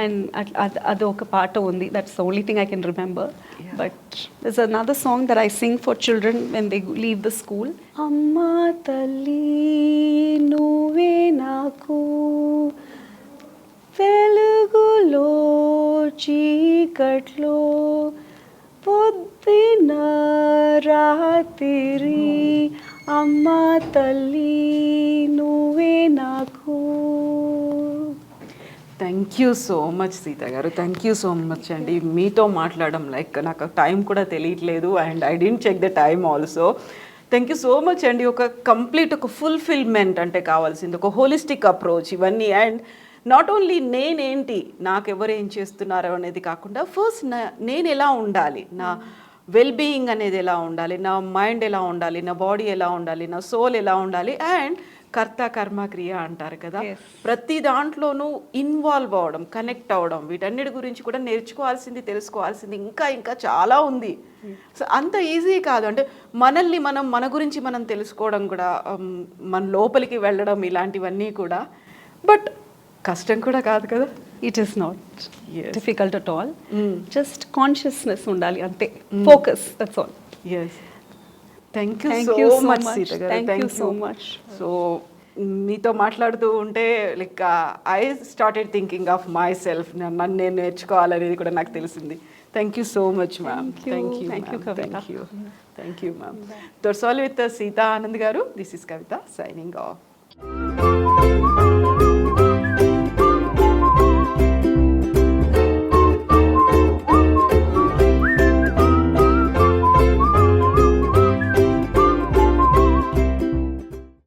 and అది ఒక పాట ఉంది. That's the only thing I can remember. But there's another song that I sing for children when they leave the school. Amma talli nuve naku velugulo చీకట్లో పొద్దున రాత్రి అమ్మ తల్లి నువ్వే నాకు. Thank you so much Seetha garu, thank you so much అండి. మీతో మాట్లాడడం లైక్ నాకు టైం కూడా తెలియట్లేదు and I didn't check the time also. Thank you so much అండి. ఒక కంప్లీట్ ఒక ఫుల్ఫిల్మెంట్ అంటే కావాల్సింది ఒక హోలిస్టిక్ అప్రోచ్ ఇవన్నీ. అండ్ నాట్ ఓన్లీ నేనేంటి నాకు ఎవరు ఏం చేస్తున్నారో అనేది కాకుండా ఫస్ట్ నేను ఎలా ఉండాలి, నా వెల్ బీయింగ్ అనేది ఎలా ఉండాలి, నా మైండ్ ఎలా ఉండాలి, నా బాడీ ఎలా ఉండాలి, నా సోల్ ఎలా ఉండాలి అండ్ కర్త కర్మ క్రియ అంటారు కదా, ప్రతి దాంట్లోనూ ఇన్వాల్వ్ అవ్వడం, కనెక్ట్ అవ్వడం, వీటన్నిటి గురించి కూడా నేర్చుకోవాల్సింది, తెలుసుకోవాల్సింది ఇంకా ఇంకా చాలా ఉంది. సో అంత ఈజీ కాదు. అంటే మనల్ని మనం మన గురించి మనం తెలుసుకోవడం కూడా, మన లోపలికి వెళ్ళడం, ఇలాంటివన్నీ కూడా. బట్ కష్టం కూడా కాదు కదా. It is not difficult at all. Just consciousness ఉండాలి అంతే, focus, that's all. Yes, thank you so much Seetha garu, thank you so much. So మీతో మాట్లాడుతూ ఉంటే like I started thinking of myself, నన్ను నేను నేర్చుకోవాలనేది కూడా నాకు తెలిసింది. Thank you so much ma'am. Thank you ma'am. That's all with Seetha Anand garu. This is Kavitha signing of.